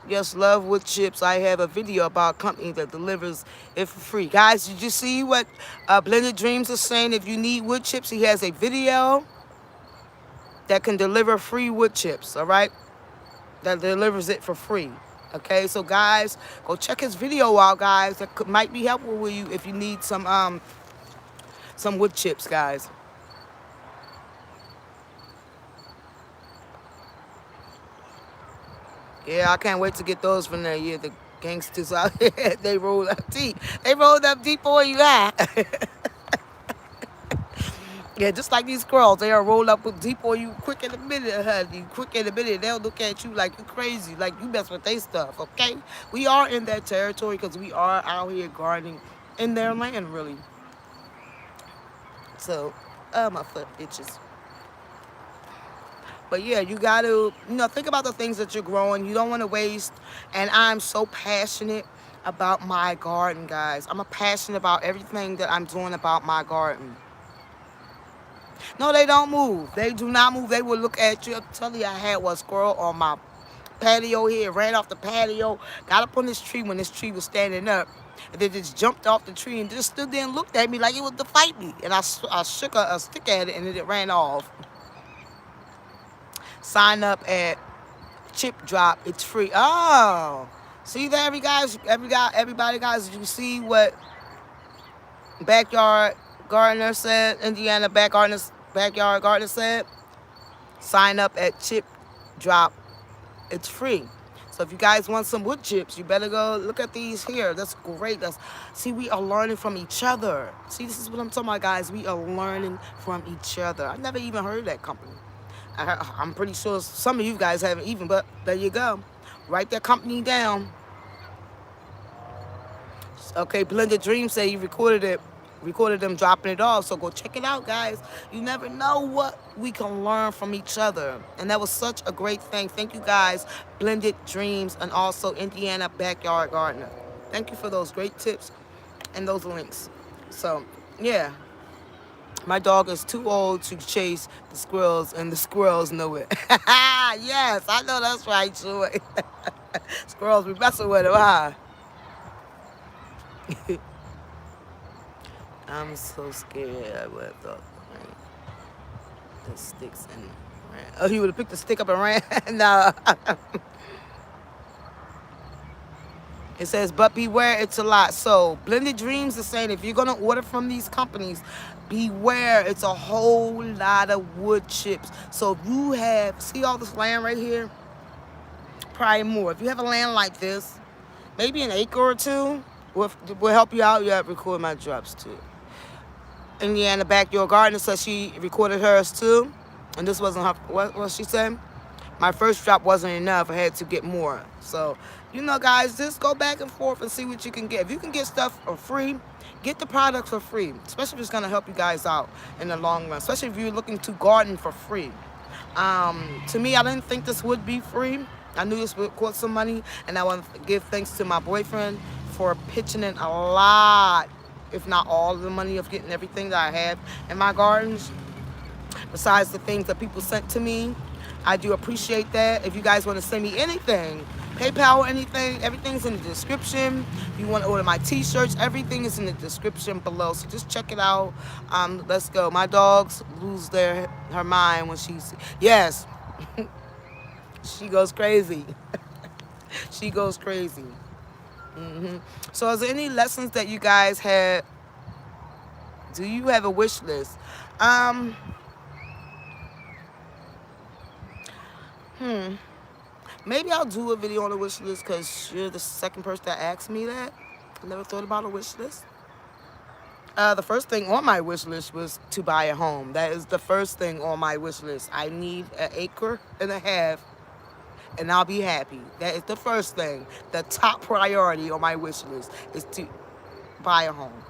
Yes, love wood chips. I have a video about a company that delivers it for free. Guys, did you see what Blended Dreams is saying? If you need wood chips, he has a video that can deliver free wood chips, all right? That delivers it for free. Okay, so guys, go check his video out, guys. That might be helpful with you if you need some wood chips, guys. Yeah, I can't wait to get those from there. Yeah, the gangsters out here, they roll up deep. They rolled up deep on you, that. Yeah, just like these squirrels, they are roll up deep on you quick in a minute, honey. Quick in a minute, they'll look at you like you crazy, like you mess with their stuff, okay? We are in that territory because we are out here gardening in their land, really. So, my foot itches. But yeah, you got to, think about the things that you're growing. You don't want to waste. And I'm so passionate about my garden, guys. I'm passionate about everything that I'm doing about my garden. No, they don't move. They do not move. They will look at you. I'm telling you, I had one squirrel on my patio here. Ran off the patio. Got up on this tree when this tree was standing up. And then just jumped off the tree and just stood there and looked at me like it was to fight me. And I shook a stick at it and then it ran off. Sign up at Chip Drop. It's free. Oh. See that, everybody, guys? You see what Backyard Gardener said? Indiana Backyard Gardener said? Sign up at Chip Drop. It's free. So if you guys want some wood chips, you better go look at these here. That's great. See, we are learning from each other. See, this is what I'm talking about, guys. We are learning from each other. I never even heard of that company. I'm pretty sure some of you guys haven't even, but there you go. Write that company down. Okay, Blended Dreams say you recorded them dropping it off, so go check it out, guys. You never know what we can learn from each other, and that was such a great thing. Thank you, guys, Blended Dreams, and also Indiana Backyard Gardener. Thank you for those great tips and those links. So, yeah. My dog is too old to chase the squirrels, and the squirrels know it. Yes, I know that's right, Joy. Squirrels be messing with them, huh? I'm so scared. I would have thought the sticks and ran. Oh, you would have picked the stick up and ran? No. It says, but beware, it's a lot. So, Blended Dreams is saying if you're going to order from these companies, beware, it's a whole lot of wood chips. So, if you see all this land right here? Probably more. If you have a land like this, maybe an acre or two, will help you out. You have to record my drops too. Indiana Backyard Gardener says she recorded hers too. And this wasn't her, what she said? My first drop wasn't enough. I had to get more. So, guys, just go back and forth and see what you can get. If you can get stuff for free, get the product for free. Especially if it's going to help you guys out in the long run. Especially if you're looking to garden for free. To me, I didn't think this would be free. I knew this would cost some money. And I want to give thanks to my boyfriend for pitching in a lot, if not all of the money of getting everything that I have in my gardens. Besides the things that people sent to me. I do appreciate that. If you guys want to send me anything, PayPal or anything, everything's in the description. If you want to order my t-shirts, everything is in the description below. So just check it out. Let's go. My dogs lose her mind when she's, yes, she goes crazy. She goes crazy. So is there any lessons that you guys had? Do you have a wish list? Maybe I'll do a video on a wish list because you're the second person that asked me that. I never thought about a wish list. The first thing on my wish list was to buy a home. That is the first thing on my wish list. I need an acre and a half, and I'll be happy. That is the first thing. The top priority on my wish list is to buy a home.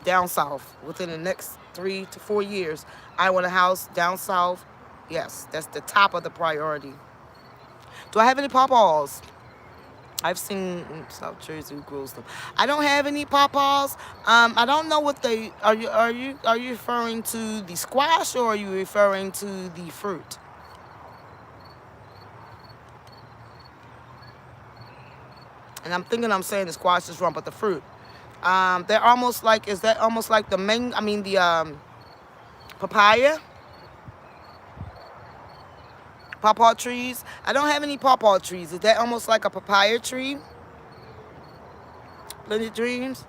Down south. Within the next 3 to 4 years, I want a house down south Yes, that's the top of the priority. Do I have any pawpaws? I've seen in South Jersey who grows them. I don't have any pawpaws. I don't know what they are. You referring to the squash or are you referring to the fruit? And I'm thinking I'm saying the squash is wrong, but the fruit. They're almost like, is that almost like the main? I mean the papaya, pawpaw trees. I don't have any pawpaw trees. Is that almost like a papaya tree? Blended Dreams.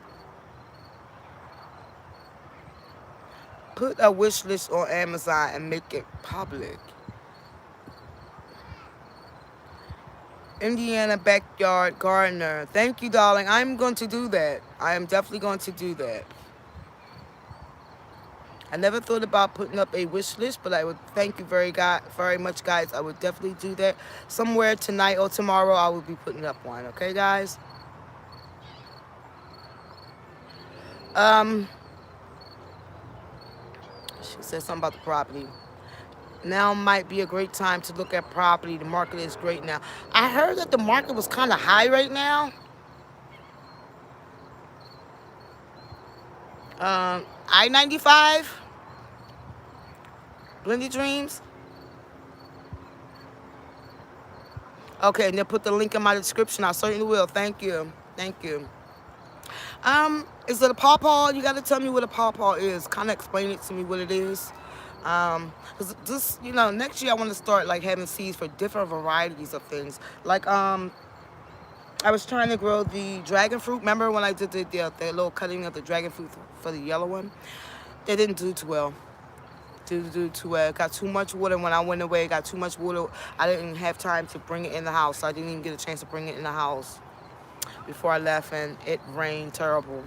Put a wish list on Amazon and make it public. Indiana backyard gardener. Thank you, darling. I'm going to do that. I am definitely going to do that. I never thought about putting up a wish list, but I would thank you very much, guys. I would definitely do that. Somewhere tonight or tomorrow, I will be putting up one. Okay, guys? She said something about the property. Now might be a great time to look at property. The market is great now. I heard that the market was kind of high right now. I-95, Blended Dreams. Okay, and then put the link in my description. I certainly will. Thank you. Thank you. Is it a pawpaw? You got to tell me what a pawpaw is. Kind of explain it to me what it is. Cause this, next year I want to start like having seeds for different varieties of things. Like, I was trying to grow the dragon fruit. Remember when I did the little cutting of the dragon fruit for the yellow one? They didn't do too well. Didn't do too well. It got too much water when I went away. It got too much water. I didn't have time to bring it in the house. So I didn't even get a chance to bring it in the house before I left, and it rained terrible.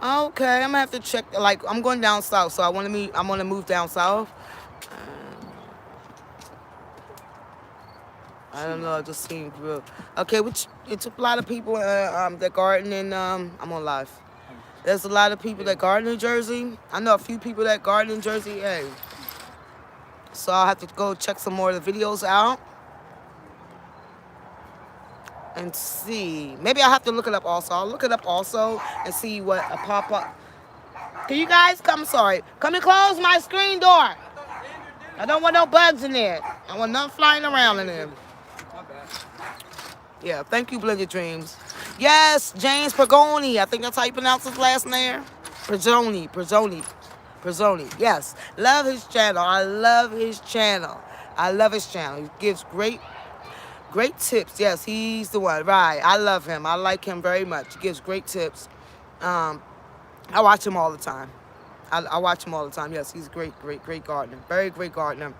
Okay, I'm gonna have to check. Like, I'm going down south, so I'm gonna move down south. I don't know. It just seemed real. Okay, which it took a lot of people that garden in. I'm on live. There's a lot of people that garden in Jersey. I know a few people that garden in Jersey. Hey, so I'll have to go check some more of the videos out and see. Maybe I'll have to look it up also. I'll look it up also and see what a pop-up. Can you guys come? Sorry. Come and close my screen door. I don't want no bugs in there. I want nothing flying around in there. Yeah, thank you, Blended Dreams. Yes, James Pergoni. I think that's how you pronounce his last name. Pergoni. Yes, love his channel. I love his channel. He gives great tips. Yes, he's the one. Right. I love him. I like him very much. He gives great tips. I watch him all the time. I watch him all the time. Yes, he's a great gardener. Very great gardener.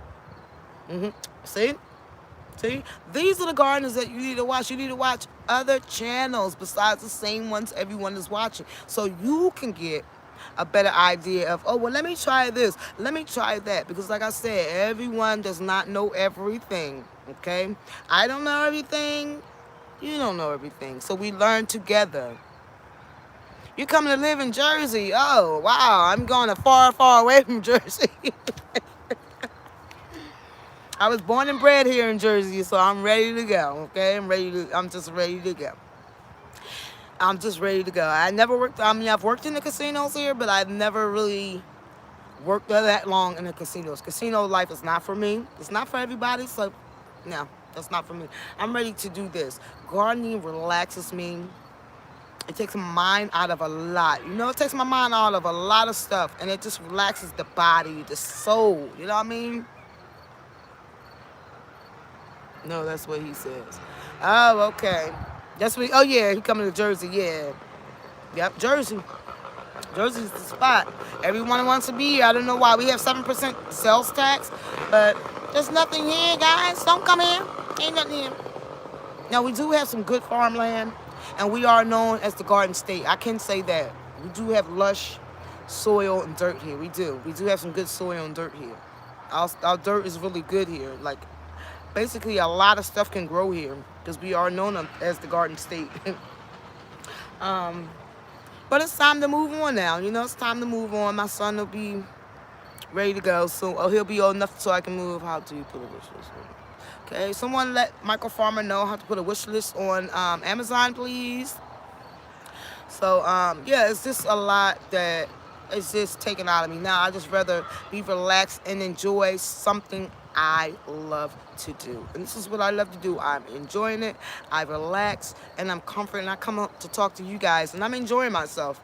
See? These are the gardeners that you need to watch. You need to watch other channels besides the same ones everyone is watching, so you can get a better idea of, oh, well, let me try this. Let me try that. Because like I said, everyone does not know everything, okay? I don't know everything. You don't know everything. So we learn together. You're coming to live in Jersey. Oh, wow. I'm going far away from Jersey. I was born and bred here in Jersey, so I'm ready to go, okay? I'm just ready to go. I never worked, I've worked in the casinos here, but I've never really worked that long in the casinos. Casino life is not for me. It's not for everybody, so no, that's not for me. I'm ready to do this. Gardening relaxes me. It takes my mind out of a lot. It takes my mind out of a lot of stuff, and it just relaxes the body, the soul, you know what I mean? No, that's what he says. Oh, okay. That's what. Oh yeah, he coming to Jersey. Yeah. Yep, Jersey. Jersey's the spot. Everyone wants to be here. I don't know why. We have 7% sales tax, but there's nothing here, guys. Don't come here. Ain't nothing here. Now we do have some good farmland, and we are known as the Garden State. I can say that. We do have lush soil and dirt here. We do. We do have some good soil and dirt here. Our dirt is really good here. Like, basically, a lot of stuff can grow here because we are known as the Garden State. But it's time to move on now. You know, it's time to move on. My son will be ready to go soon. Oh, he'll be old enough so I can move. How do you put a wish list on? Okay, someone let Michael Farmer know how to put a wish list on Amazon, please. So, yeah, it's just a lot that is just taken out of me. Now, I just rather be relaxed and enjoy something I love to do. And this is what I love to do. I'm enjoying it. I relax and I'm comforted. And I come up to talk to you guys and I'm enjoying myself.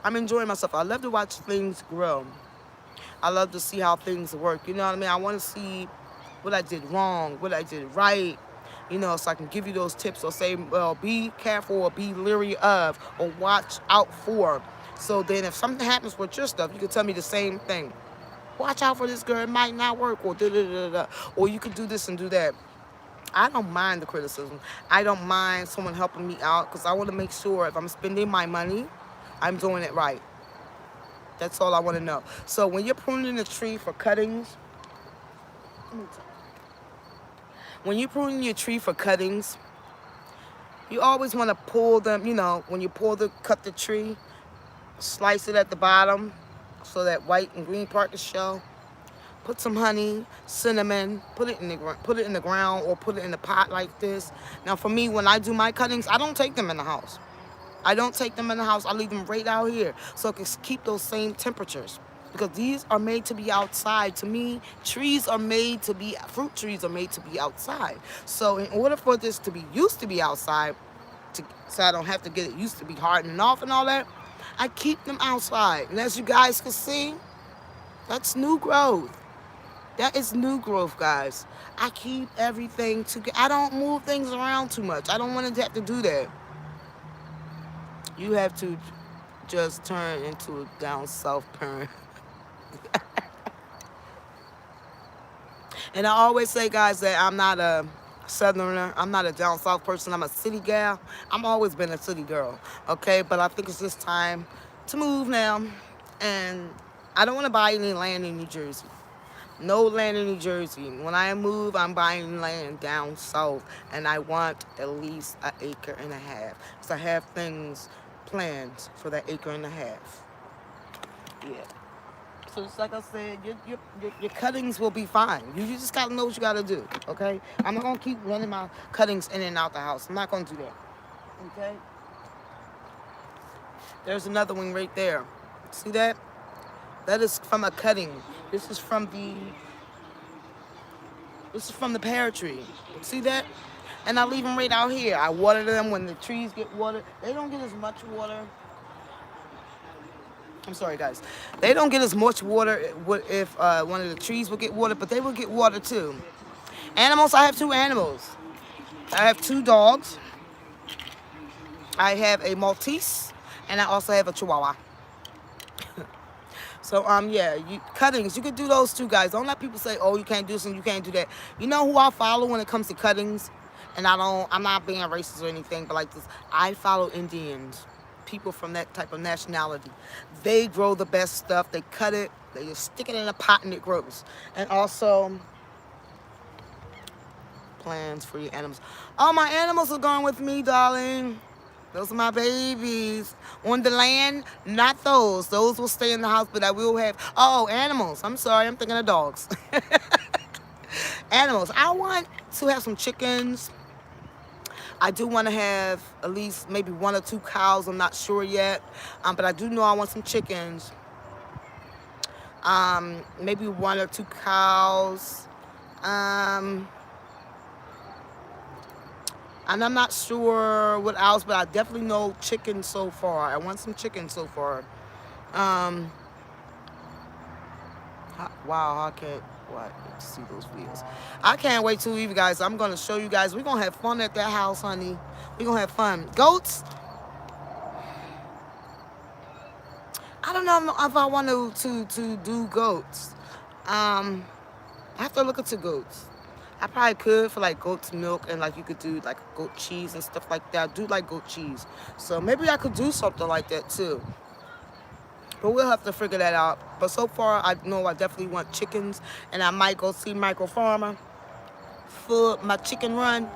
I'm enjoying myself. I love to watch things grow. I love to see how things work. You know what I mean? I want to see what I did wrong, what I did right, you know, so I can give you those tips or say, well, be careful or be leery of or watch out for. So then if something happens with your stuff, you can tell me the same thing. Watch out for this girl, it might not work, or da da da da. Or you could do this and do that. I don't mind the criticism. I don't mind someone helping me out because I want to make sure if I'm spending my money, I'm doing it right. That's all I want to know. So when you're pruning a tree for cuttings, when you're pruning your tree for cuttings, you always want to pull them, you know, when you cut the tree, slice it at the bottom so that white and green part can show. Put some honey, cinnamon, put it in the ground or put it in a pot like this. Now for me, when I do my cuttings, I don't take them in the house. I don't take them in the house. I leave them right out here so I can keep those same temperatures. Because these are made to be outside. To me, fruit trees are made to be outside. So in order for this to be used to be outside, so I don't have to get it used to be hardening off and all that, I keep them outside. And as you guys can see, that's new growth. That is new growth, guys. I keep everything together. I don't move things around too much. I don't want to have to do that. You have to just turn into a down south parent. And I always say, guys, that I'm not a southerner. I'm not a down south person. I'm a city gal. I've always been a city girl, okay? But I think it's just time to move now. And I don't want to buy any land in New Jersey. No land in New Jersey. When I move, I'm buying land down south. And I want at least an acre and a half. So I have things planned for that acre and a half. Yeah. So it's like I said, your cuttings will be fine. You just gotta know what you gotta do, okay? I'm not gonna keep running my cuttings in and out the house. I'm not gonna do that, okay? There's another one right there. See that? That is from a cutting. This is from the pear tree. See that? And I leave them right out here. I water them when the trees get watered. They don't get as much water. I'm sorry, guys. They don't get as much water if one of the trees will get watered, but they will get water too. Animals, I have 2 animals. I have 2 dogs. I have a Maltese, and I also have a Chihuahua. So, yeah, cuttings, you can do those too, guys. Don't let people say, oh, you can't do this and you can't do that. You know who I follow when it comes to cuttings? And I'm not being racist or anything, but like this, I follow Indians. People from that type of nationality. They grow the best stuff. They cut it. They just stick it in a pot and it grows. And also, plans for your animals. Oh, my animals are going with me, darling. Those are my babies. On the land, not those. Those will stay in the house, but I will have... Oh, animals. I'm sorry. I'm thinking of dogs. Animals. I want to have some chickens. I do want to have at least maybe 1 or 2 cows. I'm not sure yet. But I do know I want some chickens. Maybe 1 or 2 cows. And I'm not sure what else, but I definitely know chicken so far. I want some chicken so far. Wow, I can't see those videos. I can't wait to leave you guys. I'm going to show you guys. We're going to have fun at that house, honey. We're going to have fun. Goats. I don't know if I want to do goats. I have to look into goats. I probably could for like goat's milk and like you could do like goat cheese and stuff like that. I do like goat cheese. So maybe I could do something like that too. But we'll have to figure that out. But so far, I know I definitely want chickens. And I might go see Michael Farmer for my chicken run.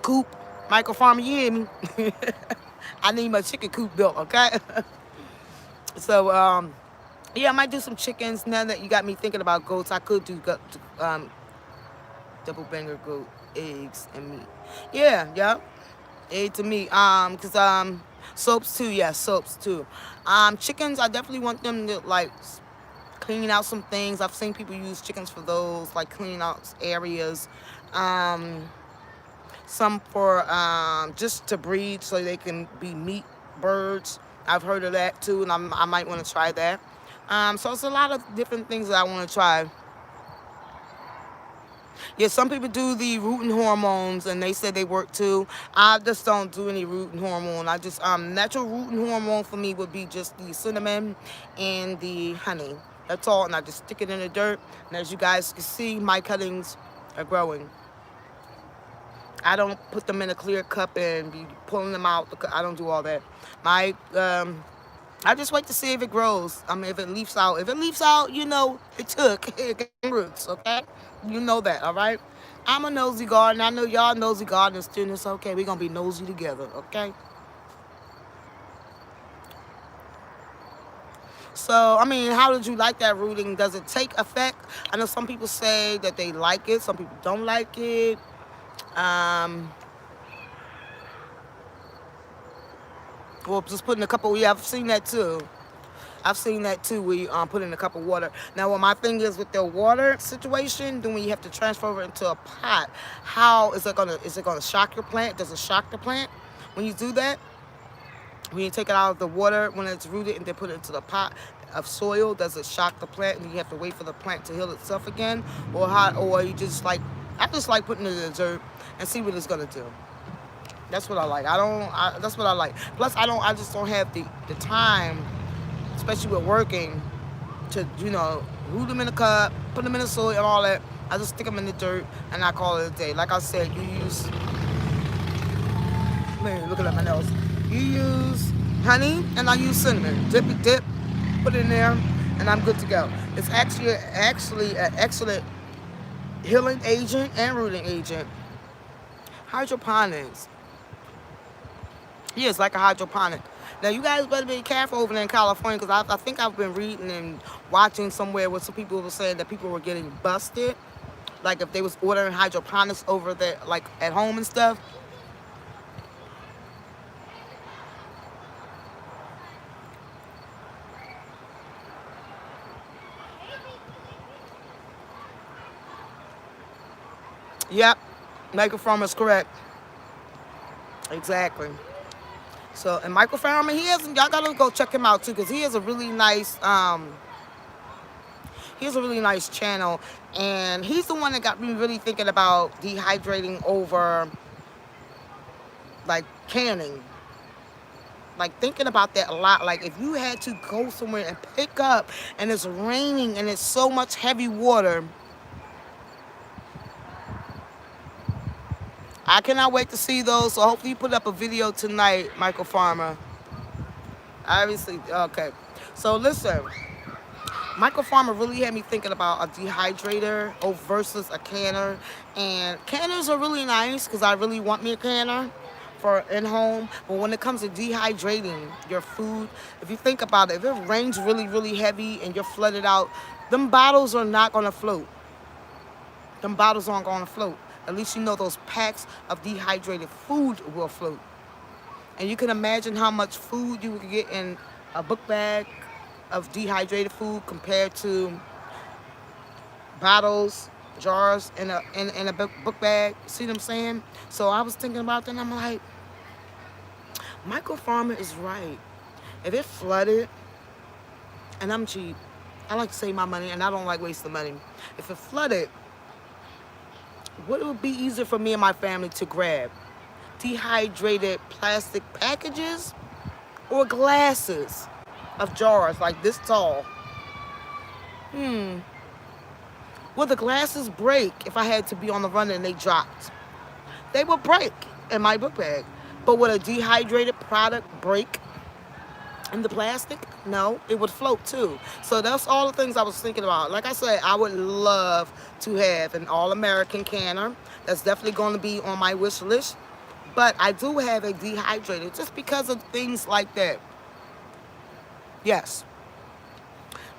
Coop. Michael Farmer, you hear me? I need my chicken coop built, okay? So, yeah, I might do some chickens. Now that you got me thinking about goats, I could do double banger goat eggs and meat. Yeah, yeah. Egg to meat. Cause soaps too. Yeah, soaps too. Chickens. I definitely want them to like clean out some things. I've seen people use chickens for those, like cleaning out areas. Um, some for just to breed so they can be meat birds. I've heard of that too, and I might want to try that. So it's a lot of different things that I want to try. Yeah, some people do the rooting hormones, and they said they work too. I just don't do any rooting hormone. I just natural rooting hormone for me would be just the cinnamon and the honey. That's all, and I just stick it in the dirt. And as you guys can see, my cuttings are growing. I don't put them in a clear cup and be pulling them out. I don't do all that. My I just wait to see if it grows. I mean, if it leaves out. If it leaves out, you know, it took. It got roots, okay? You know that, all right? I'm a nosy gardener. I know y'all nosy gardeners too. And it's okay. We're going to be nosy together, okay? So, I mean, how did you like that rooting? Does it take effect? I know some people say that they like it. Some people don't like it. Um, well, just putting a couple, yeah, I've seen that too. I've seen that too, where you put in a cup of water. Now, what my thing is with the water situation, then when you have to transfer it into a pot, how is it gonna shock your plant? Does it shock the plant when you do that? When you take it out of the water when it's rooted and then put it into the pot of soil, does it shock the plant and you have to wait for the plant to heal itself again, or you just like I just like putting it in the dirt and see what it's gonna do. That's what I like. That's what I like. Plus, I just don't have the time, especially with working, to, you know, root them in a cup, put them in the soil and all that. I just stick them in the dirt and I call it a day. Like I said, you use, man, looking at my nails. You use honey and I use cinnamon. Dip, put it in there, and I'm good to go. It's actually an excellent healing agent and rooting agent. Hydroponics. Yeah, it's like a hydroponic. Now, you guys better be careful over there in California, because I think I've been reading and watching somewhere where some people were saying that people were getting busted. Like if they was ordering hydroponics over there, like at home and stuff. Yep, Michael Farmer is correct. Exactly. So, and Michael Farmer, y'all gotta go check him out too, because he has a really nice channel, and he's the one that got me really thinking about dehydrating over like canning. Like thinking about that a lot. Like if you had to go somewhere and pick up and it's raining and it's so much heavy water, I cannot wait to see those. So hopefully you put up a video tonight, Michael Farmer. Obviously, okay. So listen, Michael Farmer really had me thinking about a dehydrator versus a canner. And canners are really nice because I really want me a canner for in home. But when it comes to dehydrating your food, if you think about it, if it rains really, really heavy and you're flooded out, them bottles are not going to float. Them bottles aren't going to float. At least you know those packs of dehydrated food will float. And you can imagine how much food you would get in a book bag of dehydrated food compared to bottles, jars in a book bag. See what I'm saying? So I was thinking about that, and I'm like, Michael Farmer is right. If it flooded, and I'm cheap, I like to save my money, and I don't like wasting money. If it flooded, what would be easier for me and my family to grab? Dehydrated plastic packages or glasses of jars like this tall? Will the glasses break if I had to be on the run and they dropped? They would break in my book bag. But would a dehydrated product break in the plastic? No, it would float too. So that's all the things I was thinking about. Like I said, I would love to have an all-American canner. That's definitely going to be on my wish list. But I do have a dehydrator just because of things like that. Yes,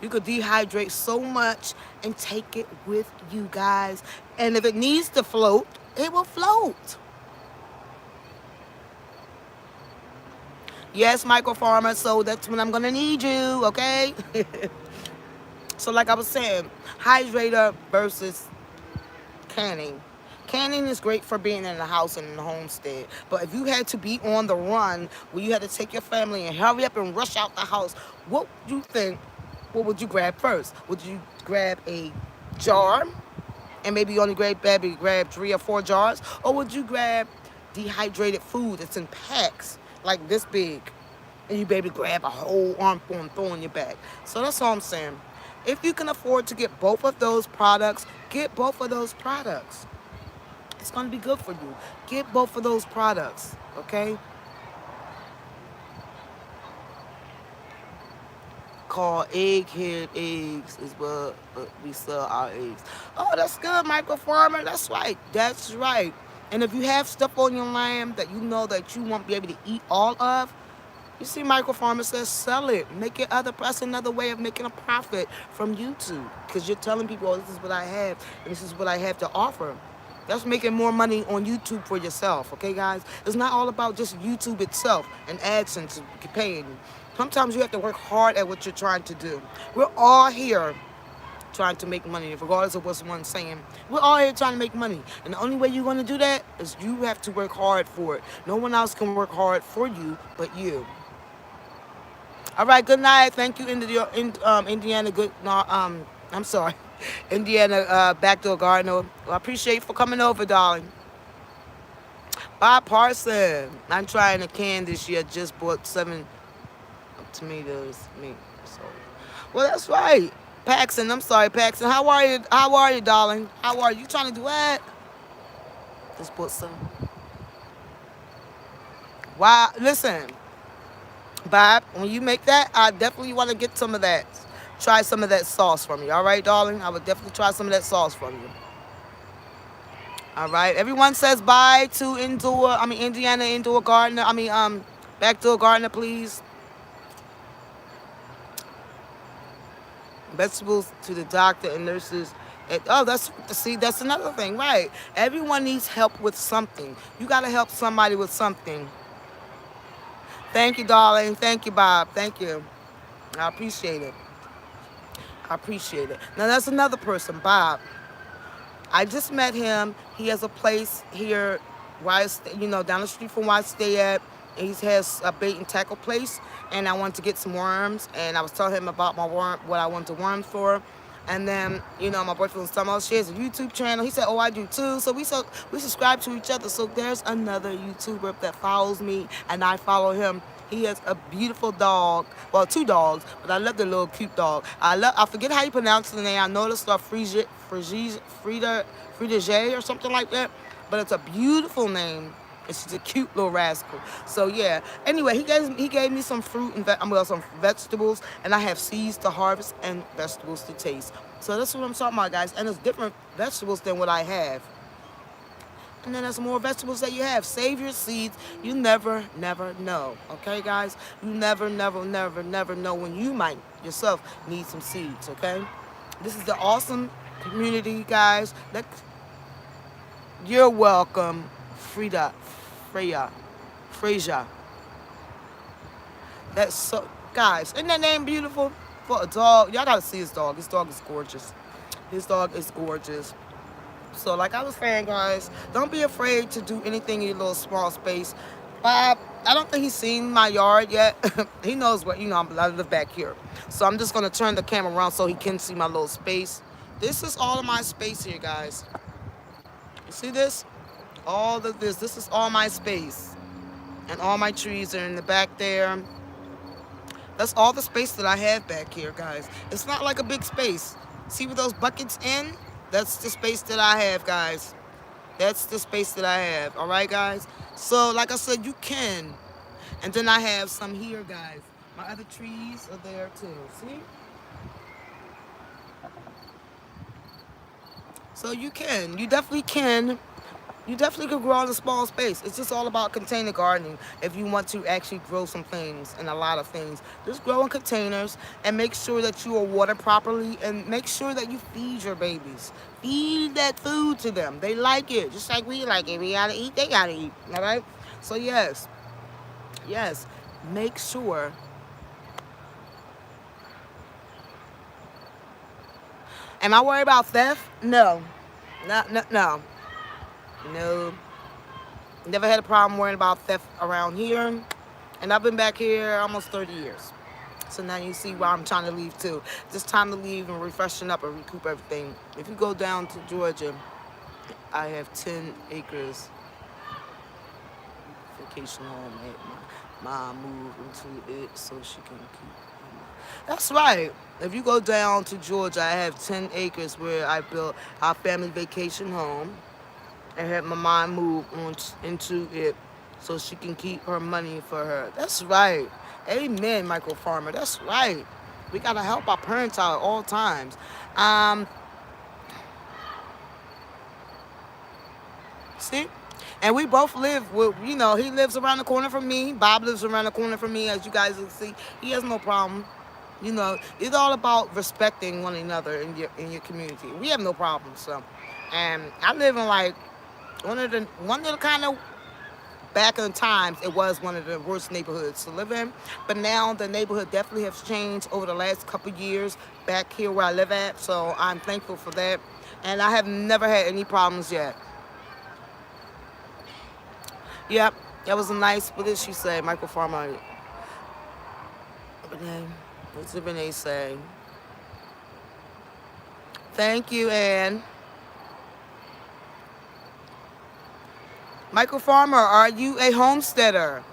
you could dehydrate so much and take it with you guys. And if it needs to float, it will float. Yes, micro farmer, so that's when I'm gonna need you, okay? So like I was saying, hydrator versus canning. Canning is great for being in the house and in the homestead. But if you had to be on the run, where you had to take your family and hurry up and rush out the house, what would you think? What would you grab first? Would you grab a jar and maybe you only grab 3 or 4 jars? Or would you grab dehydrated food that's in packs like this big? And you baby grab a whole armful and throw in your bag. So that's all I'm saying. If you can afford to get both of those products, get both of those products. It's going to be good for you. Get both of those products, okay? Called Egghead Eggs is what we sell our eggs. Oh, that's good, Michael Farmer. That's right. That's right. And if you have stuff on your land that you know that you won't be able to eat all of, you see, Michael Farmer says sell it. Make it other. That's another way of making a profit from YouTube. Because you're telling people, oh, this is what I have, and this is what I have to offer. That's making more money on YouTube for yourself, okay, guys? It's not all about just YouTube itself and AdSense paying you. Sometimes you have to work hard at what you're trying to do. We're all here trying to make money, regardless of what someone's saying. We're all here trying to make money. And the only way you're going to do that is you have to work hard for it. No one else can work hard for you but you. All right, good night. Thank you, Indiana. Good, no, I'm sorry, Indiana Backdoor Gardener. Well, I appreciate you for coming over, darling. Bob Parson. I'm trying a can this year. Just bought 7 tomatoes. So, well, that's right, Paxton. I'm sorry, Paxton. How are you? How are you, darling? How are you? Trying to do what? Just bought some. Wow, listen. Bob, when you make that, I definitely want to get some of that. Try some of that sauce from you. All right, darling? I would definitely try some of that sauce from you. All right. Everyone says bye to Indiana Indoor Gardener. Backdoor Gardener, please. Vegetables to the doctor and nurses. That's another thing, right? Everyone needs help with something. You got to help somebody with something. Thank you, darling. Thank you, Bob. Thank you. I appreciate it. I appreciate it. Now, that's another person, Bob. I just met him. He has a place here down the street from where I stay at. He has a bait and tackle place, and I wanted to get some worms, and I was telling him about my worm, what I wanted the worms for. And then, my boyfriend was telling me, oh, she has a YouTube channel. He said, oh, I do too. So we subscribe to each other. So there's another YouTuber that follows me, and I follow him. He has a beautiful dog. Well, 2 dogs, but I love the little cute dog. I forget how you pronounce the name. I know it's like Frida J or something like that. But it's a beautiful name. And she's a cute little rascal. So yeah. Anyway, he gave me some fruit and some vegetables, and I have seeds to harvest and vegetables to taste. So that's what I'm talking about, guys. And it's different vegetables than what I have. And then there's more vegetables that you have. Save your seeds. You never, never know. Okay, guys? You never, never, never, never know when you might yourself need some seeds. Okay? This is the awesome community, guys. You're welcome, Freya. That's so, guys, isn't that name beautiful for a dog? Y'all gotta see his dog. His dog is gorgeous. His dog is gorgeous. So like I was saying, guys, don't be afraid to do anything in your little small space. Bob, I don't think he's seen my yard yet. He knows what, I live back here. So I'm just gonna turn the camera around so he can see my little space. This is all of my space here, guys. You see this? All of this. This is all my space. And all my trees are in the back there. That's all the space that I have back here, guys. It's not like a big space. See with those buckets in? That's the space that I have, guys. That's the space that I have. All right, guys? So, like I said, you can. And then I have some here, guys. My other trees are there, too. See? So you can. You definitely can You definitely could grow in a small space. It's just all about container gardening. If you want to actually grow some things and a lot of things, just grow in containers and make sure that you are water properly and make sure that you feed your babies. Feed that food to them. They like it, just like we like it. We gotta eat, they gotta eat. All right. So yes, yes, make sure. Am I worried about theft? No, no. No. Never had a problem worrying about theft around here. And I've been back here almost 30 years. So now you see why I'm trying to leave too. Just time to leave and refreshen up and recoup everything. If you go down to Georgia, I have 10 acres vacation home. My mom moved into it so she can keep. That's right. If you go down to Georgia, I have 10 acres where I built our family vacation home. And had my mom move into it so she can keep her money for her. That's right. Amen, Michael Farmer. That's right. We gotta help our parents out at all times. See? And we both live with, he lives around the corner from me. Bob lives around the corner from me, as you guys will see. He has no problem. It's all about respecting one another in your community. We have no problem. So, and I live in like one of the kind of back in the times, it was one of the worst neighborhoods to live in. But now the neighborhood definitely has changed over the last couple of years back here where I live at. So I'm thankful for that. And I have never had any problems yet. Yep, that was a nice, what did she say? Michael Farmer. Renee, what's did Renee say? Thank you, Ann. Michael Farmer, are you a homesteader?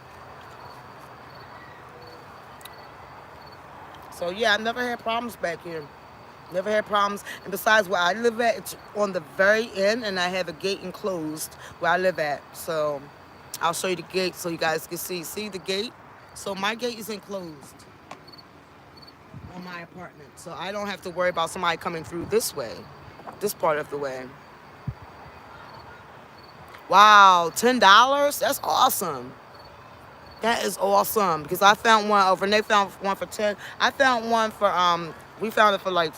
So yeah, I never had problems back here. Never had problems. And besides, where I live at, it's on the very end, and I have a gate enclosed where I live at. So I'll show you the gate so you guys can see. See the gate? So my gate is enclosed on my apartment. So I don't have to worry about somebody coming through this way, this part of the way. Wow, $10? That's awesome. That is awesome because I found one. Renee found one for 10. I found one for we found it for like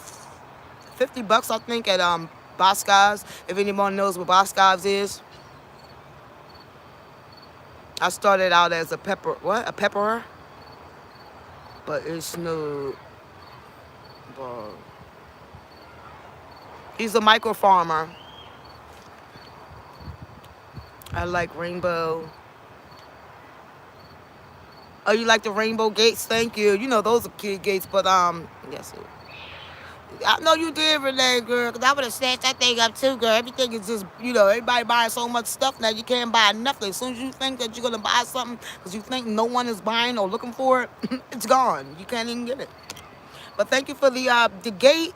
$50, I think, at Boscov's. If anyone knows what Boscov's is, I started out as a pepperer, but it's no. He's a micro farmer. I like rainbow. Oh, you like the rainbow gates? Thank you. Those are kid gates, but yes. I know you did, Renee, girl, because I would have snatched that thing up too, girl. Everything is just, everybody buying so much stuff now you can't buy nothing. As soon as you think that you're going to buy something because you think no one is buying or looking for it, it's gone. You can't even get it. But thank you for the gate.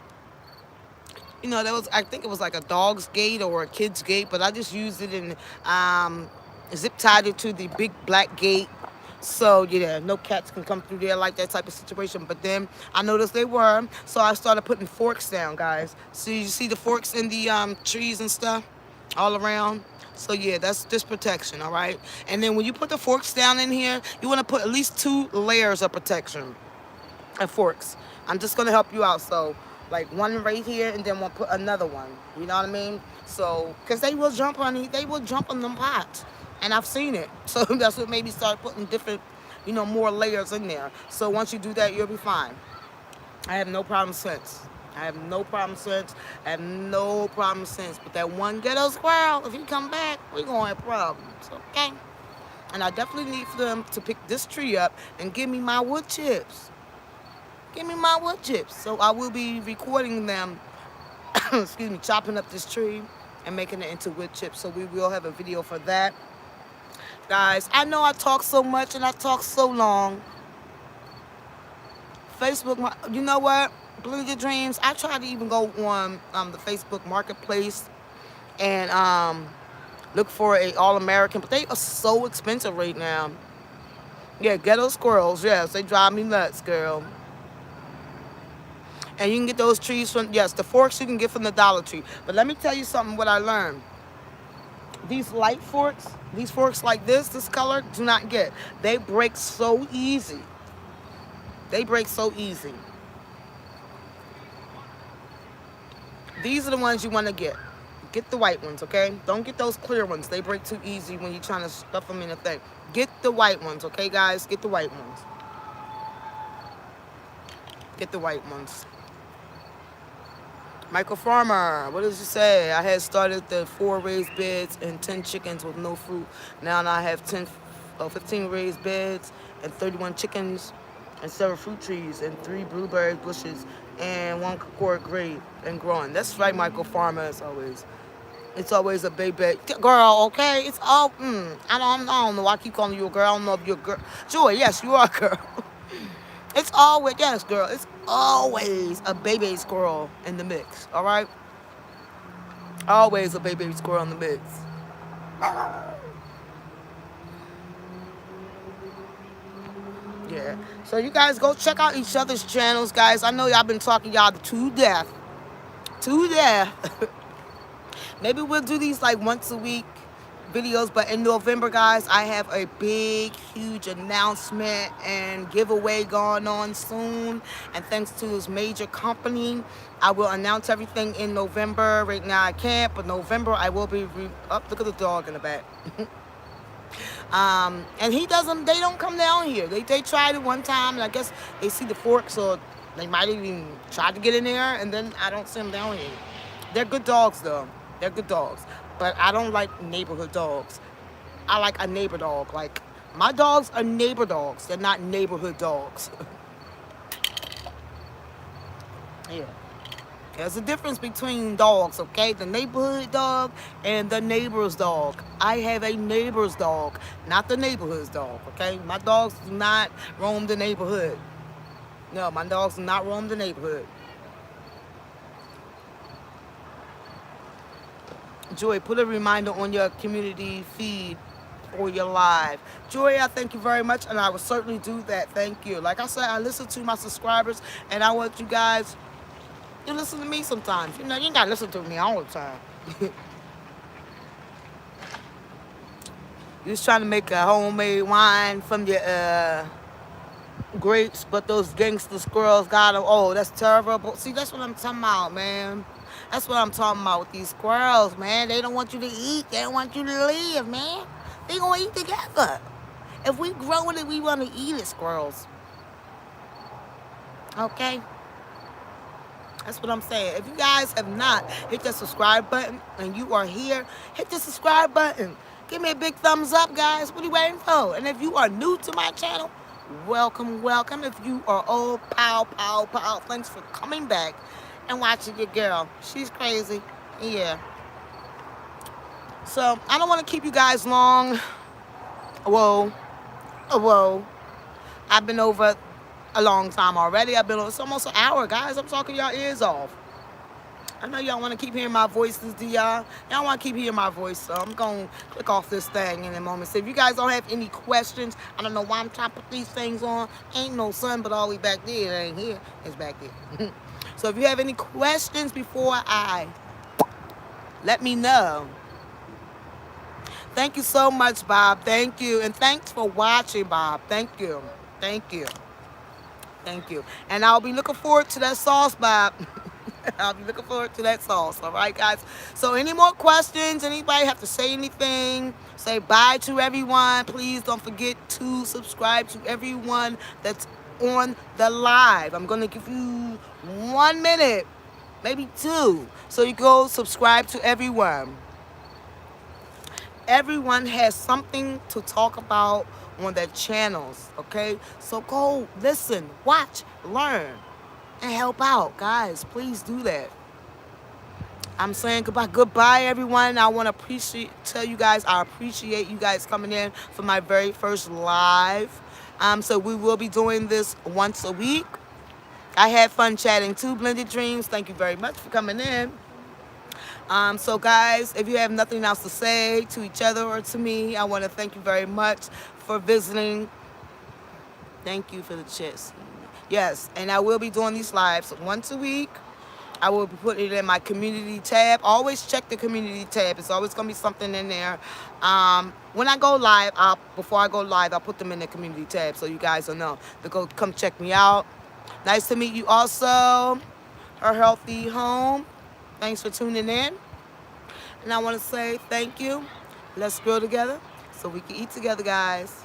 I think it was like a dog's gate or a kid's gate, but I just used it and zip tied it to the big black gate. So, yeah, no cats can come through there like that type of situation. But then I noticed they were, so I started putting forks down, guys. So you see the forks in the trees and stuff all around? So, yeah, that's just protection, all right? And then when you put the forks down in here, you want to put at least 2 layers of protection and forks. I'm just going to help you out. So, like one right here and then we'll put another one. You know what I mean? So, because they will jump on them pots. And I've seen it. So that's what made me start putting different, more layers in there. So once you do that, you'll be fine. I have no problem since. I have no problem since. But that one ghetto squirrel, if he come back, we're going to have problems, okay? And I definitely need for them to pick this tree up and give me my wood chips. Give me my wood chips. So I will be recording them, excuse me, chopping up this tree and making it into wood chips. So we will have a video for that. Guys, I know I talk so much and I talk so long. Facebook, you know what? Believe Your Dreams. I try to even go on the Facebook Marketplace and look for a All-American, but they are so expensive right now. Yeah, ghetto squirrels. Yes, they drive me nuts, girl. And you can get those trees from, yes, the forks you can get from the Dollar Tree. But let me tell you something, what I learned. These light forks, these forks like this color, do not get. They break so easy. They break so easy. These are the ones you want to get. Get the white ones, okay? Don't get those clear ones. They break too easy when you're trying to stuff them in a thing. Get the white ones, okay, guys? Get the white ones. Get the white ones. Michael Farmer, what does it say? I had started the 4 raised beds and 10 chickens with no fruit. Now I have 15 raised beds and 31 chickens and 7 fruit trees and 3 blueberry bushes and 1 concord grape and growing. That's right, Michael Farmer, as always. It's always a baby girl, okay? It's all, I don't know. I keep calling you a girl. I don't know if you're a girl. Joy, yes, you are a girl. It's always, yes, girl. It's always a baby squirrel in the mix, all right? Always a baby squirrel in the mix. Yeah. So you guys go check out each other's channels, guys. I know y'all been talking y'all to death. To death. Maybe we'll do these like once a week videos, but in November, guys, I have a big, huge announcement and giveaway going on soon. And thanks to this major company, I will announce everything in November. Right now I can't, but November I will be, look at the dog in the back. And they don't come down here. They tried it one time, and I guess they see the forks, or they might even try to get in there, and then I don't see them down here. They're good dogs, though. They're good dogs. But I don't like neighborhood dogs. I like a neighbor dog. Like, my dogs are neighbor dogs. They're not neighborhood dogs. Yeah. There's a difference between dogs, okay? The neighborhood dog and the neighbor's dog. I have a neighbor's dog, not the neighborhood's dog, okay? My dogs do not roam the neighborhood. No, my dogs do not roam the neighborhood. Joy, put a reminder on your community feed or your live. Joy, I thank you very much, and I will certainly do that. Thank you. Like I said, I listen to my subscribers, and I want you guys to listen to me sometimes. You know, you ain't got to listen to me all the time. You're just trying to make a homemade wine from your grapes, but those gangster squirrels got them. Oh, that's terrible. See, that's what I'm talking about, man. That's what I'm talking about with these squirrels, man. They don't want you to eat. They don't want you to live, man. They gonna eat together. If we growing it, we want to eat it, squirrels. Okay? That's what I'm saying. If you guys have not hit the subscribe button and you are here, hit the subscribe button. Give me a big thumbs up, guys. What are you waiting for? And if you are new to my channel, welcome, welcome. If you are old, pow, pow, pow, thanks for coming back and watching your girl. She's crazy. Yeah. So, I don't want to keep you guys long. Whoa. Whoa. I've been over a long time already. It's almost an hour, guys. I'm talking y'all ears off. I know y'all want to keep hearing my voices, do y'all? Y'all want to keep hearing my voice, so I'm going to click off this thing in a moment. So if you guys don't have any questions, I don't know why I'm trying to put these things on. Ain't no sun, but all the way back there. It ain't here. It's back there. So if you have any questions before let me know. Thank you so much, Bob. Thank you. And thanks for watching, Bob. Thank you. Thank you. Thank you. And I'll be looking forward to that sauce, Bob. I'll be looking forward to that sauce. All right, guys? So any more questions? Anybody have to say anything? Say bye to everyone. Please don't forget to subscribe to everyone that's on the live. I'm going to give you 1 minute, maybe 2. So you go subscribe to everyone. Everyone has something to talk about on their channels, okay? So go listen, watch, learn, and help out. Guys, please do that. I'm saying goodbye, everyone. I want to tell you guys I appreciate you guys coming in for my very first live. So we will be doing this once a week. I had fun chatting too, Blended Dreams. Thank you very much for coming in. So guys, if you have nothing else to say to each other or to me, I want to thank you very much for visiting. Thank you for the chits. Yes, and I will be doing these lives once a week. I will be putting it in my community tab. Always check the community tab. It's always going to be something in there. When I go live, before I go live, I'll put them in the community tab so you guys will know to go come check me out. Nice to meet you also. Her Healthy Home. Thanks for tuning in. And I want to say thank you. Let's grow together so we can eat together, guys.